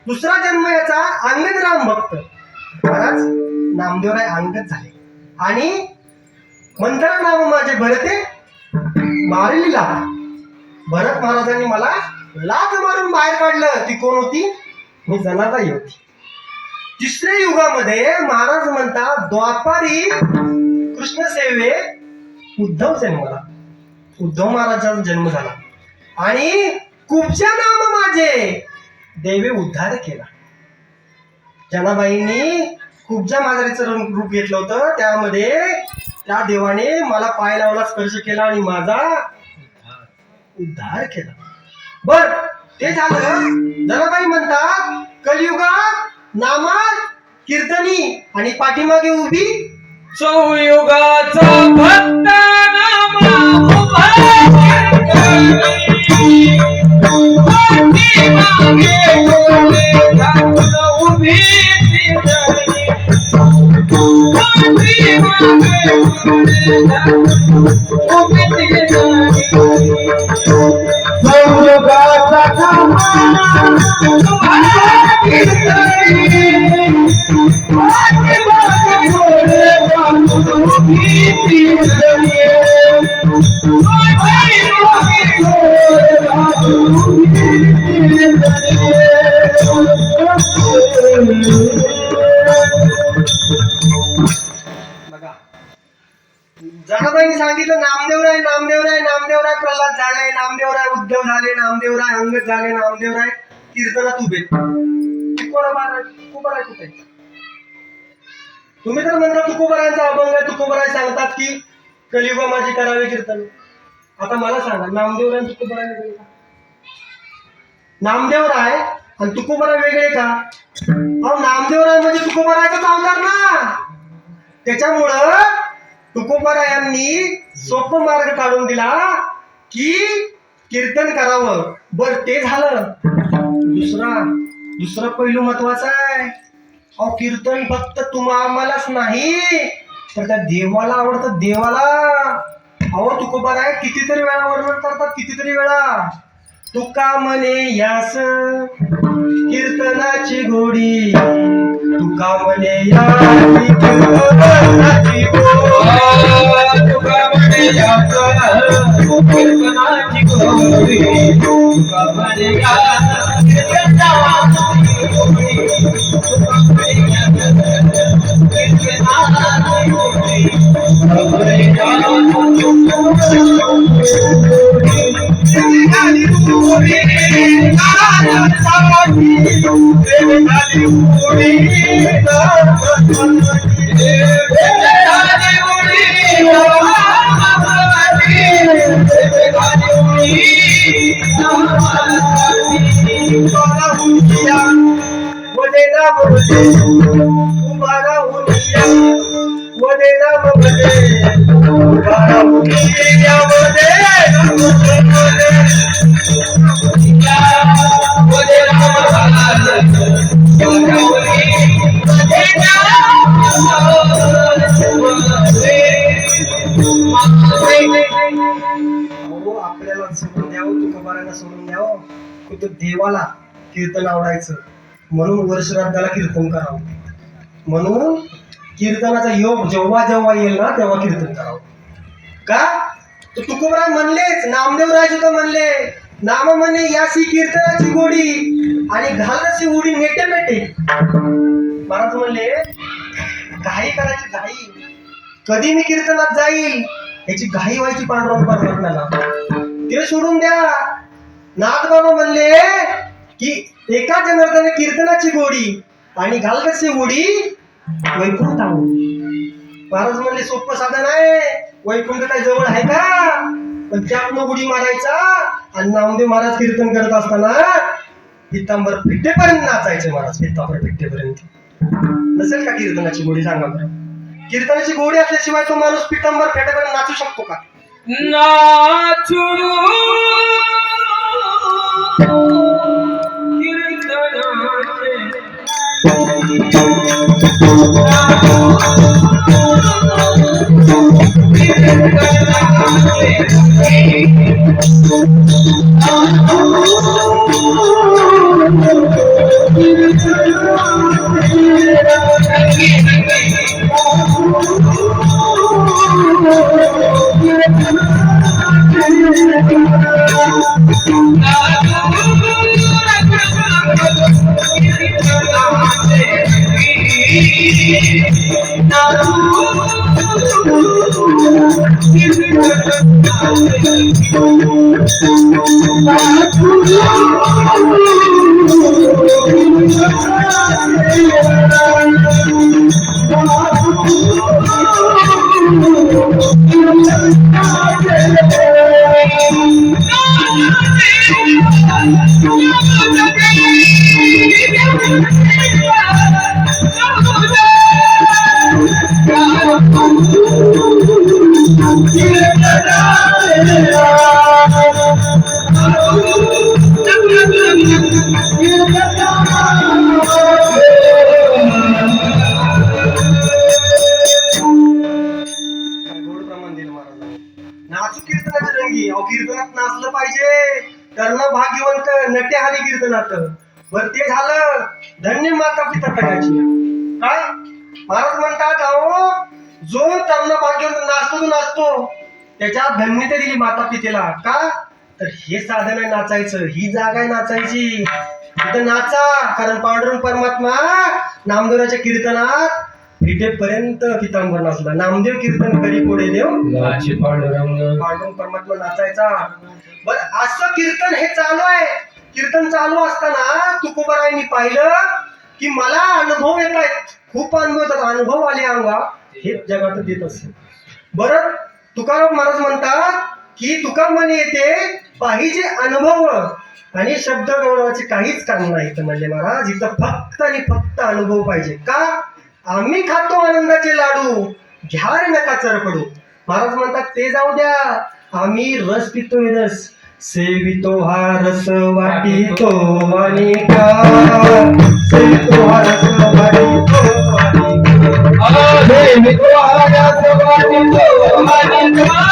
दुसरा जन्म याचा अंगद राम भक्त. महाराज नामदेवराय अंगद झाले आणि मंत्र नाम माझे भरते मारली लाथ. भरत महाराजांनी मला लाथ मारून बाहेर काढलं. ती कोण होती? मी जनाबाई होती. तिसऱ्या युगामध्ये महाराज म्हणतात, द्वापारी कृष्ण सेवे उद्धव जन्मला. उद्धव महाराजांचा जन्म झाला आणि कुब्जा नाम माझे देवे उद्धार केला. जनाबाईंनी कुब्जा माजारीचं रूप घेतलं होतं. त्यामध्ये त्या देवाने मला पाय लावला, स्पर्श केला आणि माझा उद्धार केला. बर ते झालं. जनाबाई म्हणतात, कलियुगात नामात कीर्तनी आणि पाठीमागे उभी चौयुगाचा भक्त नामा उभा कीर्तनी, पाठीमागे डोळे झाकून उभी कीर्तनी, पाठीमागे डोळे झाकून उभी कीर्तनी. संयोगाचा कामा उभा कीर्तनी, पाठीमागे डोळे झाकून उभी कीर्तनी, पाठीमागे डोळे झाकून उभी कीर्तनी. बघा, जनाबाईंनी सांगितलं नामदेवराय नामदेवराय नामदेवराय प्रल्हाद झाले, नामदेवराय उद्धव झाले, नामदेवराय अंगद झाले, नामदेवराय कीर्तनात उभे. कुठे? तुम्ही तर म्हणता तुकोबरायांचा अभंग आहे, तुकोबराय सांगतात की कलियुगा माझी करावे कीर्तन. आता मला सांगा, नामदेवराय आणि तुकोबराय वेगळे का? नामदेवराय आणि तुकोबराय वेगळे का? अहो नामदेवराय म्हणजे तुकोबरायचाच अवतार ना. त्याच्यामुळं तुकोबरायांनी सोपं मार्ग काढून दिला की कीर्तन करावं. बर ते झालं. दुसरा पैलू महत्वाचा आहे. अहो कीर्तन फक्त आम्हालाच नाही तर त्या देवाला आवडतं, देवाला. अहो तुकोबराय कितीतरी वेळा वर्णन करतात, कितीतरी वेळा. तुका म्हणे यास कीर्तनाची गोडी, तुका म्हणे यास कीर्तनाची गोडी, तुका म्हणे यास कीर्तनाची गोडी, तुका म्हणे यास कीर्तनाची गोडी, तुका म्हणे यास कीर्तनाची गोडी, तुका म्हणे आपल्याला सोडून द्यावं, तुकोबारांना सोडून द्यावं. फक्त देवाला कीर्तन आवडायचं म्हणून वर्षराधाला कीर्तन करावं. म्हणून कीर्तनाचा योग जेव्हा जेव्हा येईल ना तेव्हा कीर्तन करावं. का तर तुकोबराय म्हणलेच, नामदेवराय सुद्धा म्हणले, नाम म्हणे यासी कीर्तनाची गोडी आणि घालची उडी नेटे मेटे. महाराज म्हणले घाई करायची घाई, कधी मी कीर्तनात जाईल याची घाई व्हायची पांडुरंग परमात्म्याला. ते सोडून द्या. नाथबाबा म्हणले की एका जनार्दनाने कीर्तनाची गोडी आणि घालची उडी वैकुंठ आणू. महाराज म्हणले सोपं साधन आहे, वैकुंठ काय जवळ आहे का? पण त्यातनं उडी मारायचा आणि नामदेव महाराज कीर्तन करत असताना पितांबर फिट्टेपर्यंत नाचायचे महाराज. पितांबर फिट्टेपर्यंत नसेल का कीर्तनाची गोडी? सांगा बरं. कीर्तनाची गोडी असल्याशिवाय तो माणूस पितांबर फेटेपर्यंत नाचू शकतो का? नाचू नाचू कीर्तनाची रंगी. अहो कीर्तनात नाचलं पाहिजे. करणं भाग्यवंत नट्य हरी कीर्तनात. बर ते झालं. धन्य माता पिता करायची. काय महाराज म्हणतात, अहो जो तरुण भाग्यवंत नाचतो तो नाचतो, त्याच्यात धन्यता दिली माता पितेला. का तर हे साधन आहे नाचायचं, ही जागा आहे नाचायची. तिथं नाचा. कारण पांडुरंग परमात्मा नामदेवाच्या कीर्तनात विटेपर्यंत पितांबर नाचला. नामदेव कीर्तन करी पुढे देव पांडुरंग परमात्मा नाचायचा. बर असं कीर्तन हे चालू आहे. कीर्तन चालू असताना तुकोबरायांनी पाहिलं की मला अनुभव येत आहेत, खूप अनुभव येतात, अनुभव आले अंगा हे जगात देत असेल. बरं, तुकाराम महाराज म्हणतात की तुका म्हणे येते पाहिजे अनुभव आणि शब्द गौरवाचे काहीच काम नाही. तर म्हणले महाराज इथं फक्त आणि फक्त अनुभव पाहिजे. का? आम्ही खातो आनंदाचे लाडू, घ्या रे नका चरपडू. महाराज म्हणतात ते जाऊ द्या, आम्ही रस पितोय रस, सेवितो हा रस वाटितो आणि का, सेवितो हा रस वाटितो आणि का.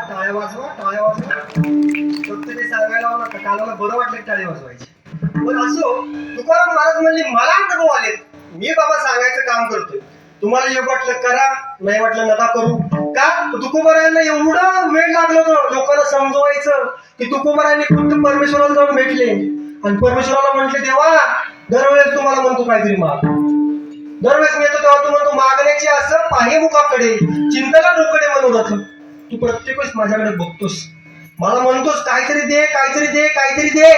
टाळ्या वाजवा, टाळ्या वाजवा. फक्त ते सांगायला हवं नका, कानाला बरं वाटलं की टाळी वाजवायची. पण असो, तुकाराम महाराज म्हणले मला अनुभव आले, मी बाबा सांगायचं काम करतोय. तुम्हाला योग्य वाटलं करा, नाही वाटलं नका करू. का? तुकोबारायांना एवढं वेळ लागलं होतं लोकांना समजवायचं की तुकोबारायांनी खुद्द परमेश्वराला जाऊन भेटले आणि परमेश्वराला म्हटले देवा दरवेळेस तुम्हाला म्हणतो काहीतरी माग. दरवेळेस मी येतो तेव्हा तू म्हणतो मागण्याची असं पाहे मुखाकडे, चिंताला डोकडे मनोरथ. तू प्रत्येक वेळेस माझ्याकडे बघतोस, मला म्हणतोस काहीतरी दे, काहीतरी दे, काहीतरी दे.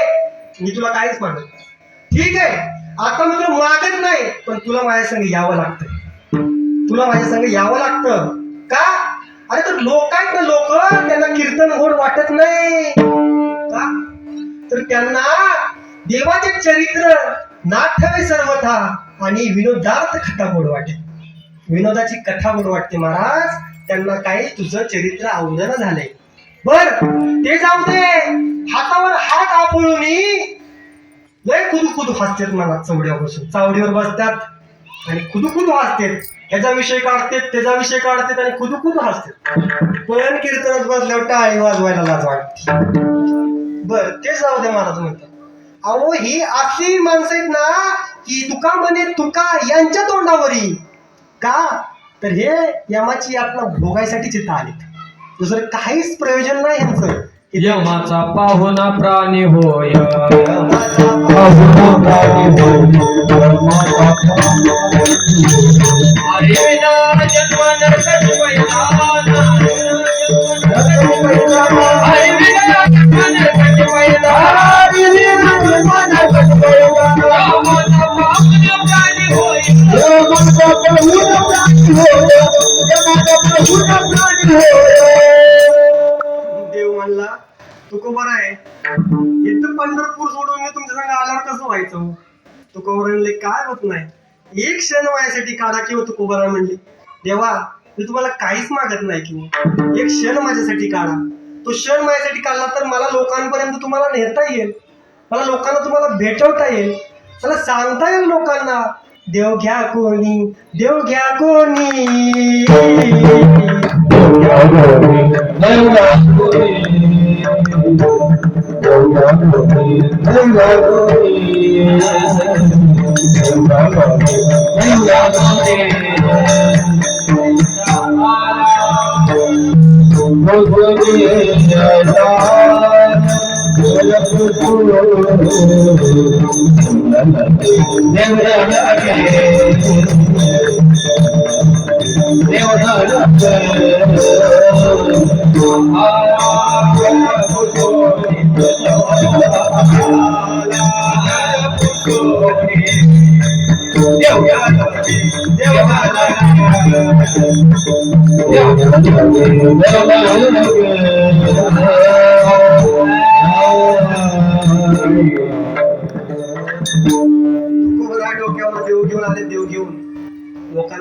मी तुला काहीच मागत. ठीक आहे, आता मी तुला मागत नाही, पण तुला माझ्या संग यावं लागतं. तुला माझ्या संग यावं लागतं. का? अरे तर लोक आहेत ना, लोक त्यांना कीर्तन गोड वाटत नाही. का? तर त्यांना देवाचे चरित्र नाठवे सर्वथा आणि विनोदार्थ कथा गोड वाटे. विनोदाची कथा गोड वाटते महाराज. त्यांना काही तुझं चरित्र आवडणं झालंय. बर ते जाऊ दे, हातावर हात आपळून लय खुदू हसतात मला. चावडीवर बसतात आणि खुदू हसतात. ह्याचा विषय काढतात, त्याचा विषय काढतात आणि खुदू हसतात. पण कीर्तनात बसल्यावर टाळी वाजवायला लाज वाटते. बर ते जाऊ दे. महाराज म्हणतात अहो ही अशी माणसं आहेत ना की तुका म्हणे तुका यांच्या तोंडावरी. का? तर हे यमाची यातना भोगायसाठीच इथं आलेत. दुसरं काहीच प्रयोजन नाही यांचं. यमाचा पाहुणा प्राणी होय, देव म्हणला तुकोबार आहे इथं पंढरपूर सोडून मी तुमच्या संग आल्यावर कसं व्हायचं. तुकोबार म्हणले काय होत नाही, एक क्षण माझ्यासाठी काढा. किंवा तुकोबार म्हणले देवा मी तुम्हाला काहीच मागत नाही, किंवा एक क्षण माझ्यासाठी काढा. तो क्षण माझ्यासाठी काढला तर मला लोकांपर्यंत तुम्हाला नेता येईल, मला लोकांना तुम्हाला भेटवता येईल, मला सांगता येईल लोकांना देव घ्या कोणी, देव घ्या कोणी.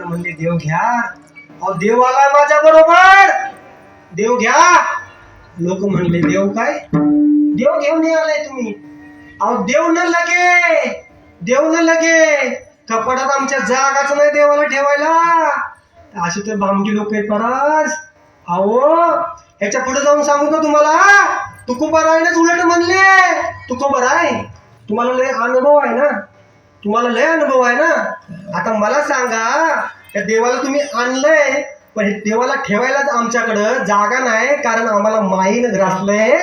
म्हणले देव घ्या. अहो देव आलाय माझ्या बरोबर, देव घ्या. लोक म्हणले देव काय, देव घेऊन नाही आलाय तुम्ही. अहो देव न लगे, देव न लगे, कपाटात आमच्या जागाच नाही देवाला ठेवायला. असे ते भामटी लोक आहेत महाराज. अहो ह्याच्या पुढे जाऊन सांगू का तुम्हाला, तुकोबारायनेच उलट म्हणले. तुकोबाराय तुम्हाला लय अनुभव आहे ना, तुम्हाला लय अनुभव आहे ना. आता मला सांगा, त्या देवाला तुम्ही आणलंय, पण देवाला ठेवायलाच आमच्याकडं जागा नाही, कारण आम्हाला माईन ग्रासलंय.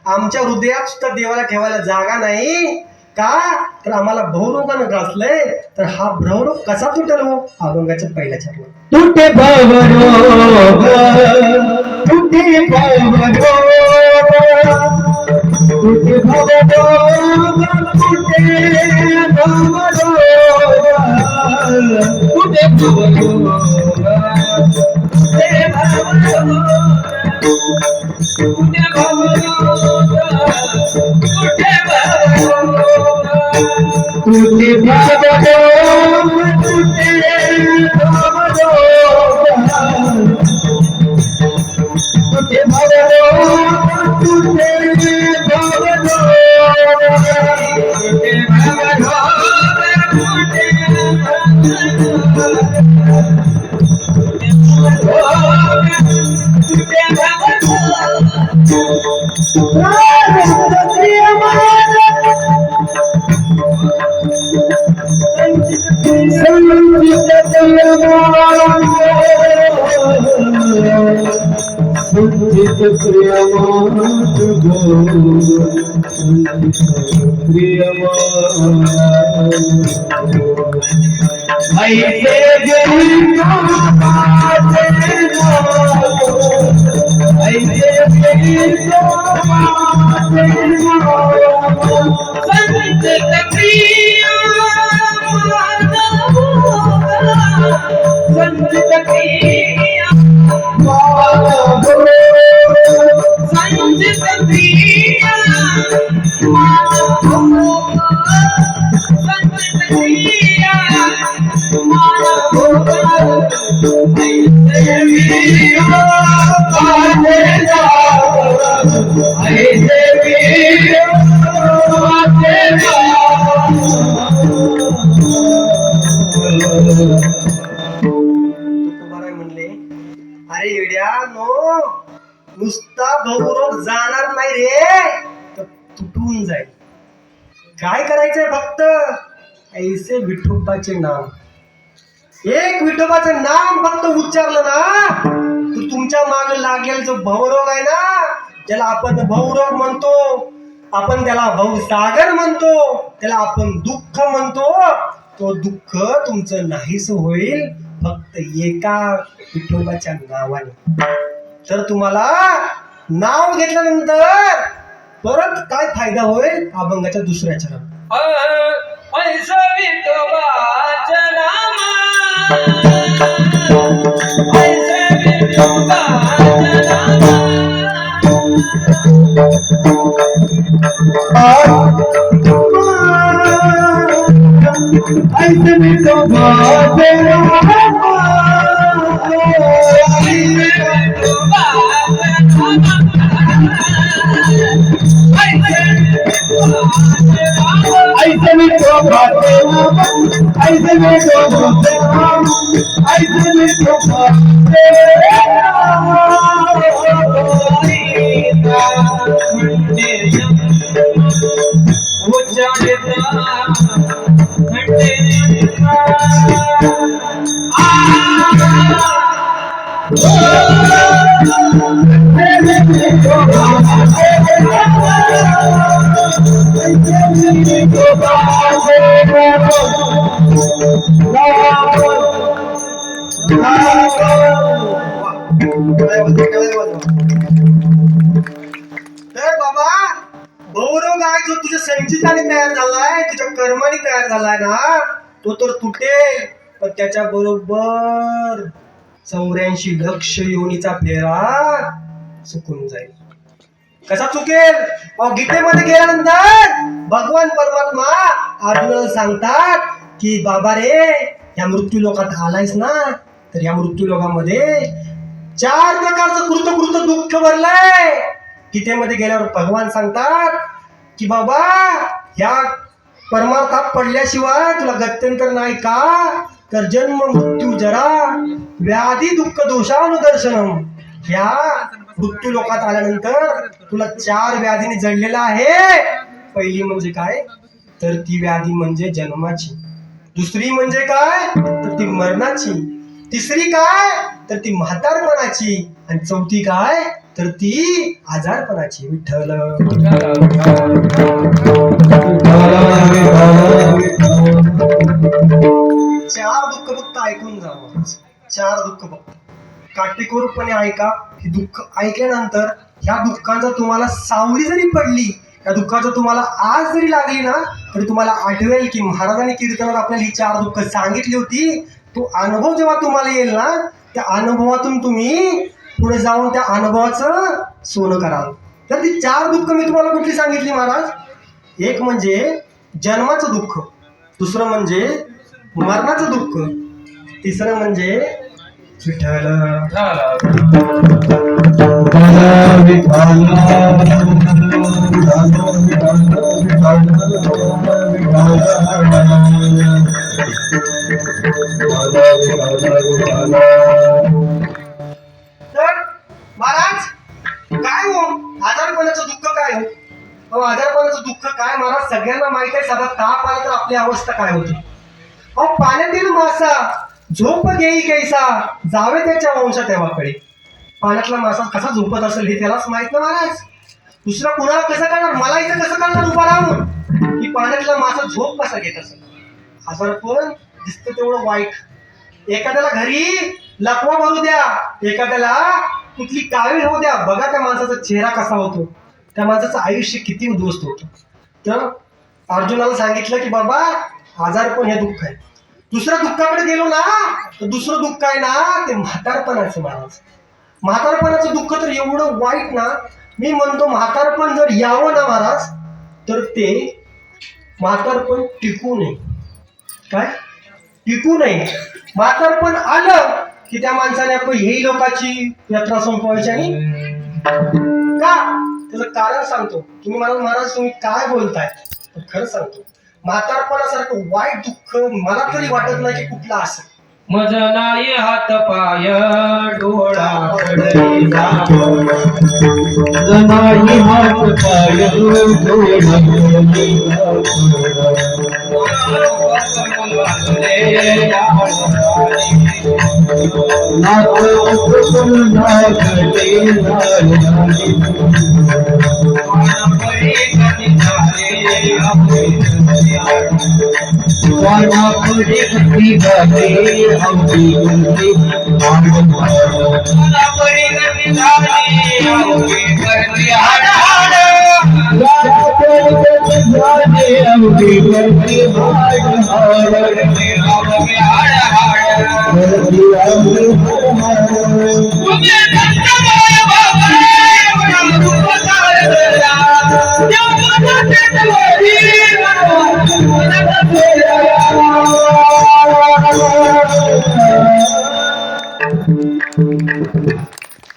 आमच्या हृदयात सुद्धा देवाला ठेवायला जागा नाही. का तर आम्हाला भवरोगानं ग्रासलंय. तर हा भ्रमरोग कसा तुटेल हो? अभंगाच्या पहिल्या चरणात तुटे भवरोग, तुटे भवरोग, तुटे भवरोग, तुटे भवरोग, तुटे भवरोग, तुटे भवरोग, तुटे भवरोग, तुटे भवरोग, तुटे म्हणले, अरे येड्या नो, नुसता भवरोग जाणार नाही रे, तर तुटून जाईल. काय करायचंय फक्त ऐसे विठोबाचे नाम, एक विठोबाचं नाम फक्त उच्चारलं ना, तर तुमच्या मागे लागेल जो भवरोग आहे ना, ज्याला आपण भवरोग म्हणतो, आपण त्याला भवसागर म्हणतो, त्याला आपण दुःख म्हणतो, तो दुःख तुमचं नाहीस होईल फक्त एका विठोबाच्या नावाने. तर तुम्हाला नाव घेतल्यानंतर परत काय फायदा होईल? अभंगाच्या दुसऱ्या चरणात ऐसा विठोबाच्या नामा, ऐसा विठोबाच्या नामा, ऐसे विठोबाचे नाम, ऐसे विठोबाचे नाम, ऐसे विठोबाचे नाम, ऐसे विठोबाचे तर बाबा भवरोग आहे जो तुझ्या संचिताने तयार झालाय, तुझ्या कर्माने तयार झालाय ना, तो तर तुटेल, पण त्याच्या बरोबर 84 लक्ष योनीचा फेरा चुकून जाईल. कसा चुकेल? गीतेमध्ये गेल्यानंतर भगवान परमात्मा अर्जुनाला सांगतात की बाबा रे, या मृत्यू लोकात आलायस ना, तर या मृत्यू लोकामध्ये 4 प्रकारचं कृत दुःख भरलंय. गीतेमध्ये गेल्यावर भगवान सांगतात की बाबा या परमार्थात पडल्याशिवाय तुला गत्यंतर नाही का, तर जन्म मृत्यू जरा व्याधी दुःख दोषानुदर्शनम. या मृत्यू लोकात आल्यानंतर तुला 4 व्याधीने जडलेला आहे. पहिली म्हणजे काय, तर ती व्याधी म्हणजे जन्माची. दुसरी म्हणजे काय, तर ती मरणाची. तिसरी काय, तर ती म्हातारपणाची. आणि चौथी काय, तर ती आजारपणाची. विठ्ठल चार दुःख फक्त ऐकून जावं. 4 दुःख फक्त काटेकोरपणे ऐका. हे दुःख ऐकल्यानंतर ह्या दुःखांचा तुम्हाला सावली जरी पडली, या दुःखाचं तुम्हाला आज जरी लागली ना, तरी तुम्हाला आठवेल की महाराजांनी कीर्तनात आपल्याला ही 4 दुःख सांगितली होती. तो अनुभव जेव्हा तुम्हाला येईल ना, त्या अनुभवातून तुम्ही पुढे जाऊन त्या अनुभवाचं सोनं कराल. तर ती 4 दुःख मी तुम्हाला कुठली सांगितली महाराज? एक म्हणजे जन्माचं दुःख, दुसरं म्हणजे मरणाचं दुःख, तिसरं म्हणजे विठ्ठल. तर महाराज काय हो आजारपणाचं दुःख काय हो? आजारपणाचं दुःख काय महाराज सगळ्यांना माहित आहे. सगळं ताप आला तर आपली अवस्था काय होती. पाण्यातील मासा झोप घेई कैसा, जावे त्याच्या वंशा तेव्हाकडे. पाण्यातला मासा कसा झोपत असेल हे त्यालाच माहित ना महाराज. दुसरा कुणाला कसं करणार, मला इथं कसं करणार उभा राहून की पाण्यातला मासा झोप कसा घेत असेल. आजारपण दिसतं तेवढं वाईट. एखाद्याला घरी लकवा भरू द्या, एखाद्याला कुठली कावीळ होऊ द्या, बघा त्या माणसाचा चेहरा कसा होतो, त्या माणसाचं आयुष्य किती उद्ध्वस्त होतं. तर अर्जुनाला सांगितलं की बाबा आजारपण हे दुःख आहे. दुसऱ्या दुःखाकडे गेलो ना, तर दुसरं दुःख आहे ना, ते म्हातारपणाचं महाराज. म्हातारपणाचं दुःख तर एवढं वाईट ना, मी म्हणतो म्हातारपण जर यावं ना महाराज, तर ते म्हातारपण टिकू नये. काय टिकू नये. म्हातारपण आलं की त्या माणसाने आपण ही लोकांची यात्रा संपवायची. आणि का, त्याचं कारण सांगतो. तुम्ही मला महाराज तुम्ही काय बोलताय, खरं सांगतो म्हातारपणासारखं वाईट दुःख मला तरी वाटत नाही की कुठलं असेल. मज नाही हात पाय डोळा पडले जावं. नाही हात पाय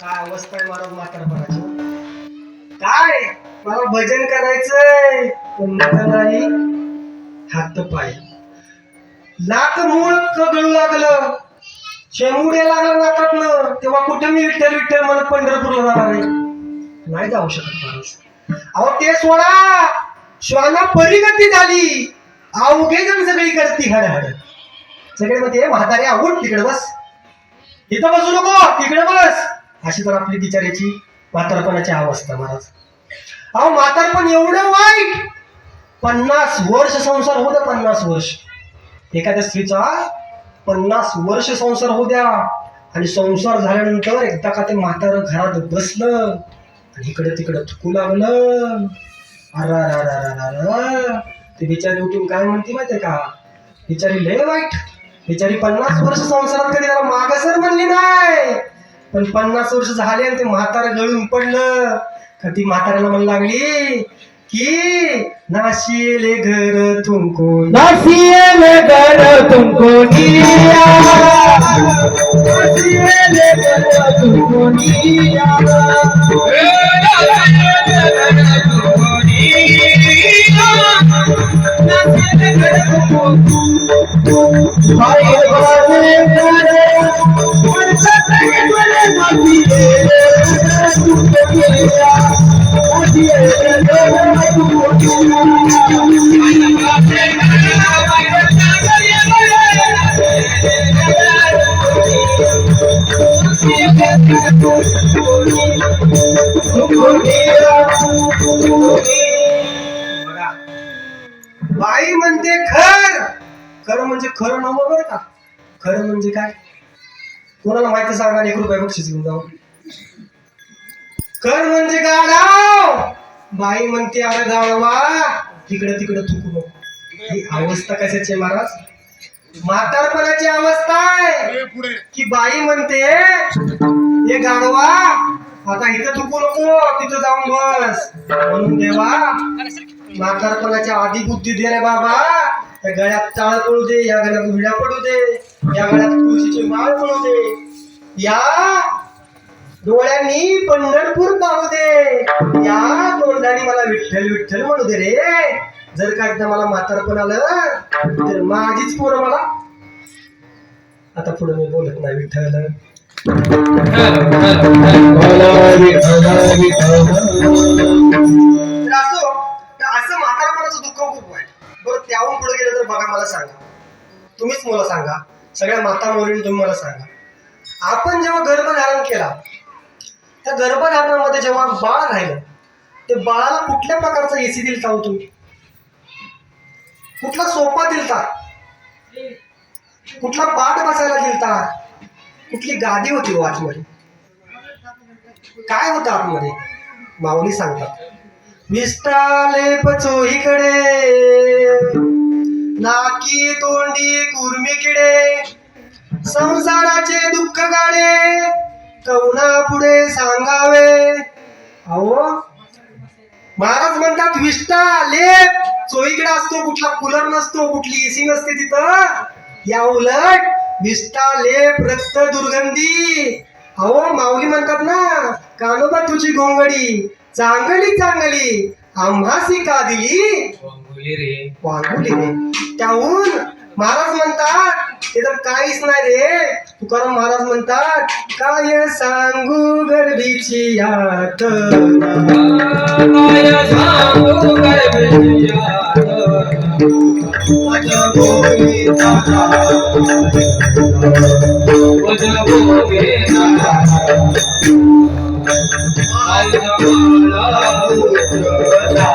काय अवस्था आहे महाराज म्हातारपणाची. काय मला भजन करायचंय पण माझं नाही हात पाय. नाक मूळ गळू लागलं, शेंबुड्या लागलं नाकातनं, तेव्हा कुठे मी विठ्ठल विठ्ठल म्हणत पंढरपूरला जाणार आहे. नाही जाऊ शकत महाराज. अहो ते सोडा, श्वाना परिगती झाली, अवघे जण सगळी करती हडहड. सगळे म्हणते म्हातारे आवड तिकडे बस, इथं बसू नको तिकडे बस. अशी तर आपली बिचाऱ्याची म्हातारपणाची अवस्था महाराज. अहो म्हातारपण एवढं वाईट. 50 वर्ष संसार होऊ द्या, 50 वर्ष. एखाद्या स्त्रीचा 50 वर्ष संसार होऊ द्या, आणि संसार झाल्यानंतर एकदा का ते म्हातारं घरात बसलं आणि इकडे तिकडे थुकू लागलं, अरा ते बिचारी उठून काय म्हणते माहितीये का, बिचारी लय वाईट. बिचारी 50 वर्ष संसारात कधी त्याला मागासर म्हणली नाही, पण 50 वर्ष झाले आणि ते म्हातारं गळून पडलं का ती म्हाताऱ्याला म्हणू लागली कि नाशिले घर तुमको नासियल घर तुमको दिया, नासियल घर तुमको दिया, नासियल घर तुमको भाई वाले घर बरसात वाले नासियल घर तुमको दिया, नासियल घर तुमको बघा, बाई म्हणते खर. खरं म्हणजे खरं नव्हतं बरं का. खरं म्हणजे काय, कोणाला माहिती सांगा, 1 रुपया बक्षीस घेऊन जाऊ. खर म्हणजे गाढव. बाई म्हणते अरे गाढवा, तिकडं तिकडं थुकू नको. ही अवस्था कशाची आहे महाराज? म्हातारपणाची अवस्था आहे. की बाई म्हणते हे गाढवा, आता इथं थुकू नको, तिथं जाऊन बस. म्हणून देवा, म्हातारपणाच्या आधी बुद्धी दे रे बाबा. या गळ्यात टाळ पडू दे, या गळ्यात विड्या पडू दे, या गळ्यात तुळशीची माळ पडू दे, या डोळ्यांनी पंढरपूर पाहू दे, या तोंडाने मला विठ्ठल विठ्ठल म्हणू दे रे. जर का एकदा मला म्हातारपण आलं तर माझीच पोरं मला. आता पुढे मी बोलत नाही विठ्ठल. तर असं म्हातारपणाचं दुःख खूप आहे. बरं, त्याहून पुढे गेलं तर बघा, मला सांगा, तुम्हीच मला सांगा, सगळ्या माता मोरीने तुम्ही मला सांगा, आपण जेव्हा गर्भधारण केला, त्या गर्भधारणामध्ये जेव्हा बाळ राहिलं, ते बाळाला कुठल्या प्रकारचा एसी दिलता हो तुम्ही? कुठला सोफा दिलता? कुठला पाठ बसायला दिलता? कुठली गादी होती हो आतमध्ये? काय होतं आतमध्ये? माऊली सांगतात, विष्टाले पचोहीकडे, नाकी तोंडी कुर्मी किडे, संसाराचे दुःख गाडे, कवना पुढे सांगावे. अहो महाराज म्हणतात, विष्टा लेप चोहीकडे असतो, कुठला कूलर नसतो, कुठली एसी नसते तिथं. या उलट विष्टा लेप रक्त दुर्गंधी. अहो माऊली म्हणतात ना, कानोबा तुझी गोंगडी चांगली चांगली, आम्हासी का दिली वांगुली रे. त्याहून महाराज म्हणतात, ते तर काहीच नाही रे. तुकाराम महाराज म्हणतात, काय सांगू गर्भीची यात, काय सांगू गर्भीची यात, माझ्या गोविंदा, माझ्या गोविंदा, माझ्या बाळा उजळला.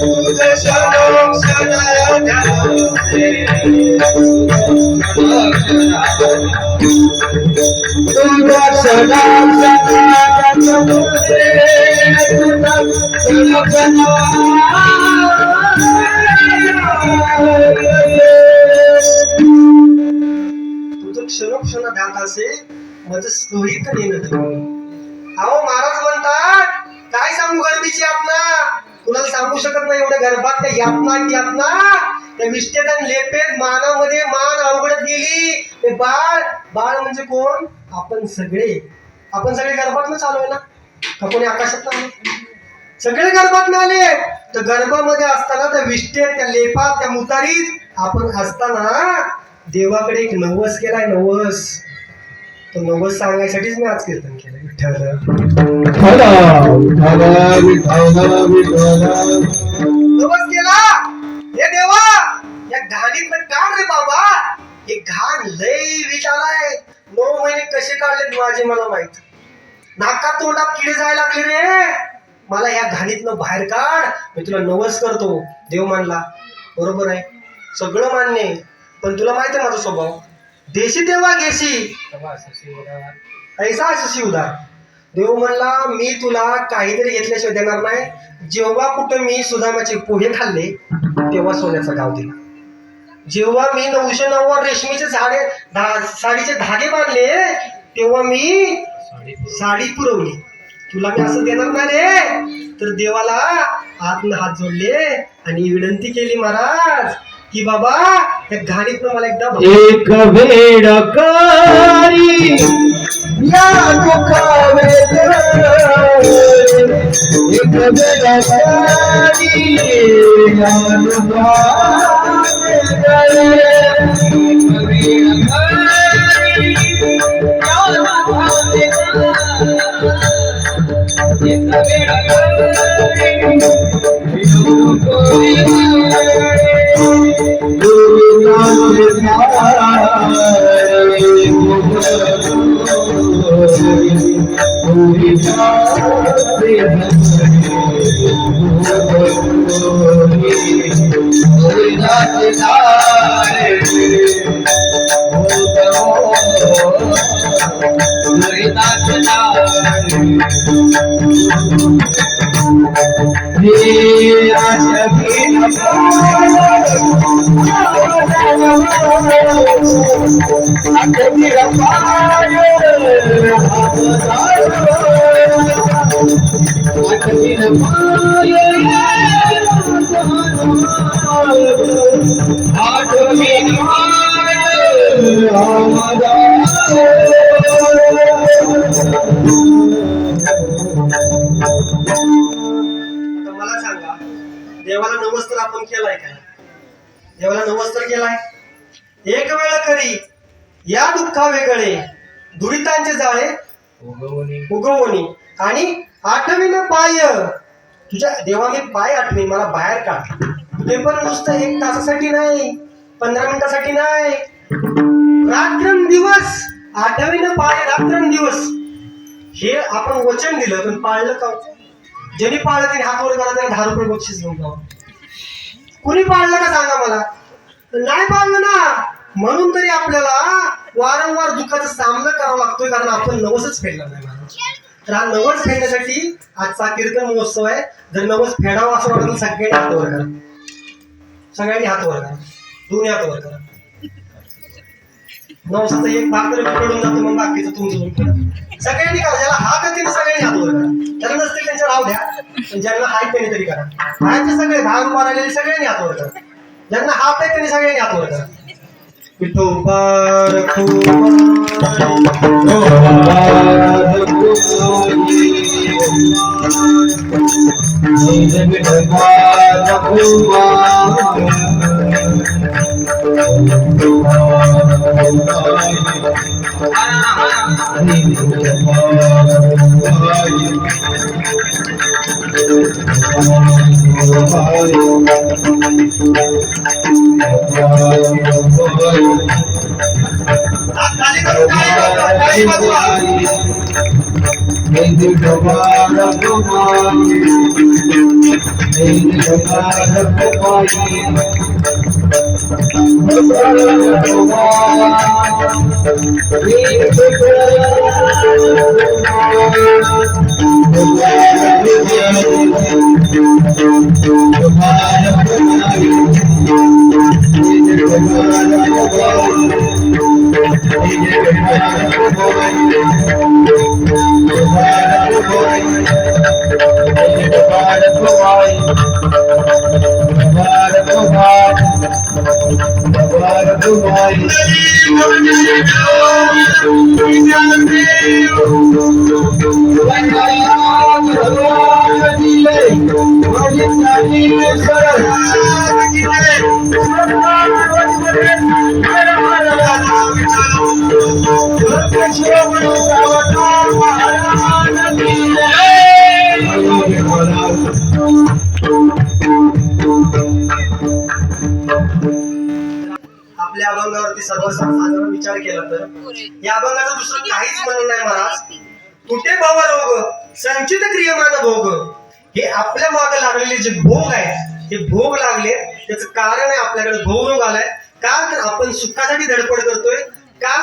तुझं शरण शरण ध्यानसे, तुझा सदा सदा तुझे, तुझा सदा तुझं क्षणोक्षण ध्यान असे, माझं सोयीत नेणं. अहो महाराज म्हणतात, काय सांगू गर्भीची यातना, कुणाला सांगू शकत नाही. एवढ्या गर्भात त्या यातना त्या विष्टेत आणि लेपेत मानामध्ये मान अवघडत गेली. ते बाळ, बाळ म्हणजे कोण? आपण सगळे गर्भातनं चालू आहे ना, का कोणी आकाशात नाही? सगळे गर्भात आले. तर गर्भामध्ये असताना त्या विष्टेत, त्या लेपात, त्या मुतारीत आपण असताना देवाकडे एक नवस केलाय. नवस, तो नवस सांगायसाठीच मी आज कीर्तन केलं. विठ्ठल नवस केला. हे देवा, या घाणीत काढ रे बाबा. हे घाण लय विचाराय. 9 महिने कसे काढलेत माझे मला माहित. नाकात तोंडात किडे जायला लागले रे. मला या घाणीतनं बाहेर काढ. मी तुला नवस करतो. देव मानला, बरोबर आहे, सगळं मान्य आहे. पण तुला माहिती आहे माझा स्वभाव, देशी तेव्हा घेशी ऐसा अशी उदार. देव म्हणला, मी तुला काहीतरी घेतल्याशिवाय देणार नाही. जेव्हा कुठं मी सुदामाचे पोहे खाल्ले, तेव्हा सोन्याचा गाव दिला. जेव्हा मी 909 रेशमीचे साडीचे धागे बांधले, तेव्हा मी साडी पुरवली. तुला मी असं देणार नाही रे. तर देवाला आतनं हात जोडले आणि विनंती केली महाराज की बाबा त्या घाणीतनं मला एकदा एक वेडकारी या दुखावे एक वेडकारी या मला सांगा, देवाला नमस्कार आपण केलाय का? देवाला नमस्कार केलाय? एक वेळ करी या दुःखा वेगळे दुरितांचे जाळे उगवणी आणि आठवीन पाय तुझ्या देवा मी पाय आठवी मला बाहेर काढ. ते पण नुसतं 1 तासासाठी नाही, 15 मिनिटासाठी नाही, रात्रंदिवस आठवीन पाय रात्रंदिवस हे आपण वचन दिलं पण पाळलं का? ज्यांनी पाळलं त्यांनी हात वर करा, त्याला 10 रुपये बक्षीस घेऊन जावं. कुणी पाळलं का सांगा मला? नाही पाळलं ना. म्हणून तरी आपल्याला वारंवार दुःखाचा सामना करावा लागतोय, कारण आपण नवसच फेडला नाही. तर हा नवस फेडण्यासाठी आजचा कीर्तन महोत्सव आहे. जर नवस फेडावा असं वाटत सगळ्यांनी हात वर करा, सगळ्यांनी हात वर करा, दोन्ही हात वर करा. नवसाचा एक भाग तरी फेडून जातो, मग बाकीचं तुमचं सगळ्यांनी करा. ज्याला हात येते सगळ्यांनी हात वर करा. ज्यांना नसतील त्यांचं राहू द्या, पण ज्यांना हात त्यांनी तरी करा. हातचे सगळे भाग उभा राहिलेले सगळ्यांनी हात वर करा. ज्यांना हात आहे त्यांनी सगळ्यांनी हात वर करा. विठोबा आपल्या अभंगावरती सर्वसाधारण विचार केला तर या अभंगाचं दुसरं काहीच म्हणणं नाही महाराज. तुटे भव रोग संचित क्रियमान भोग, हे आपल्या मागे लागलेले जे भोग आहेत ते भोग लागले, त्याचं कारण आहे आपल्याकडे भोगरोग आलाय. का तर आपण सुखासाठी धडपड करतोय. का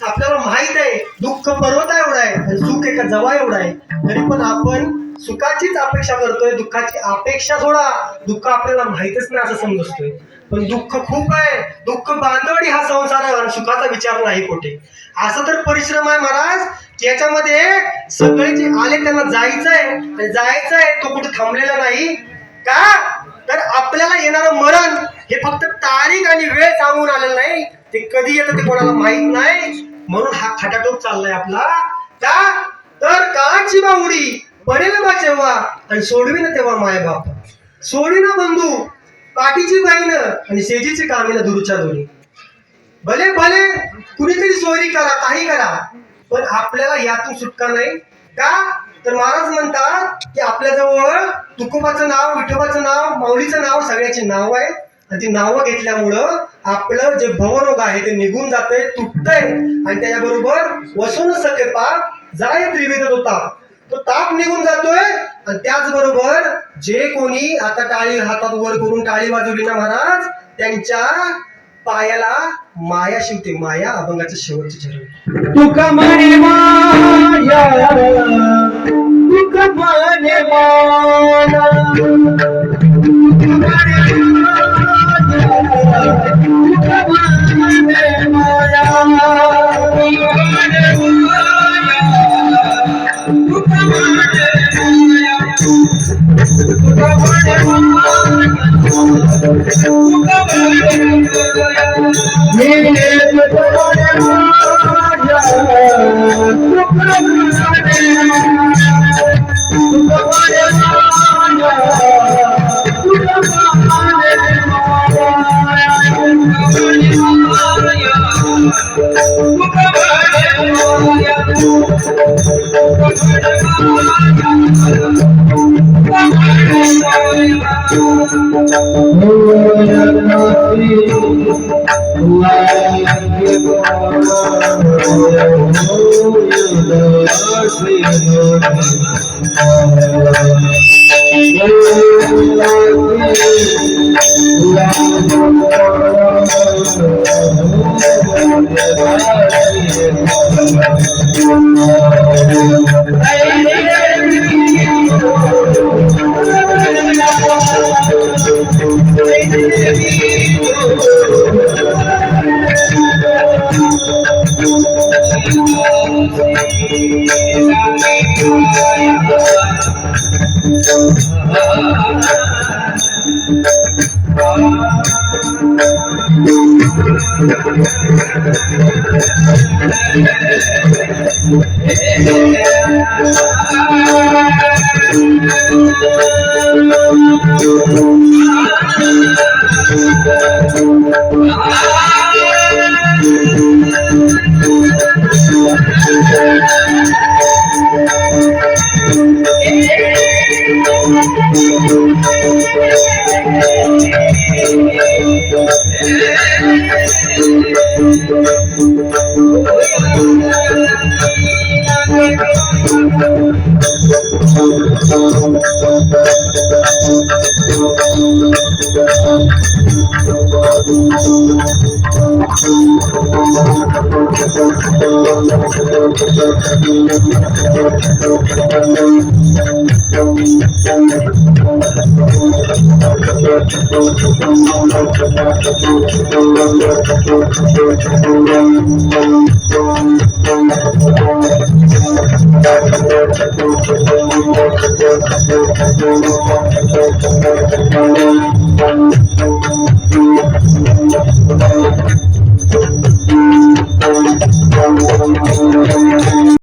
आपल्याला माहित आहे दुःख पर्वत एवढा आहे आणि सुख एका का जवळ एवढा आहे, तरी पण आपण सुखाचीच अपेक्षा करतोय, दुःखाची अपेक्षा सोडा, दुःख आपल्याला माहितच नाही असं समजतोय. पण दुःख खूप आहे, दुःख बांधवडी हा संसार आहे आणि सुखाचा विचार नाही कुठे. असं तर परिश्रम आहे महाराज की याच्यामध्ये सगळे जे आले त्यांना जायचंय आणि जायचंय, तो कुठे थांबलेला नाही का. तर आपल्याला येणारं मरण हे फक्त तारीख आणि वेळ सांगून आलेलं नाही, ते कधी येतं ते कोणाला माहित नाही. म्हणून हा खटाटोप चाललाय आपला का. तर काळाची बावडी पडेल बा जेव्हा आणि सोडवीन तेव्हा मायबाप, सोडीना बंधू पाठीची बहीण आणि शेजीची कामीना दुरूच्या दोन्ही. भले भले कुणीतरी सोयरी करा, काही करा, पण आपल्याला यातून सुटका नाही का. तर महाराज म्हणतात की आपल्याजवळ तुकोबाचं नाव, विठोबाचं नाव, माऊलीचं नाव, सगळ्याची नाव आहे आणि ती नावं घेतल्यामुळं आपलं जे भवरोग आहे ते निघून जातंय, तुटतंय आणि त्याच्याबरोबर वसून सके पाप जाय त्रिविध तो ताप, तो ताप निघून जातोय. आणि त्याचबरोबर जे कोणी आता टाळी हातात वर करून टाळी वाजवली ना महाराज, त्यांच्या पायाला माया शिवते, माया अभंगाचं शेवटचे चरण. तुका म्हणे माया, तुका म्हणे माया, तुका म्हणे माया, तुका म्हणे माया, तुका म्हणे माया, तुका म्हणे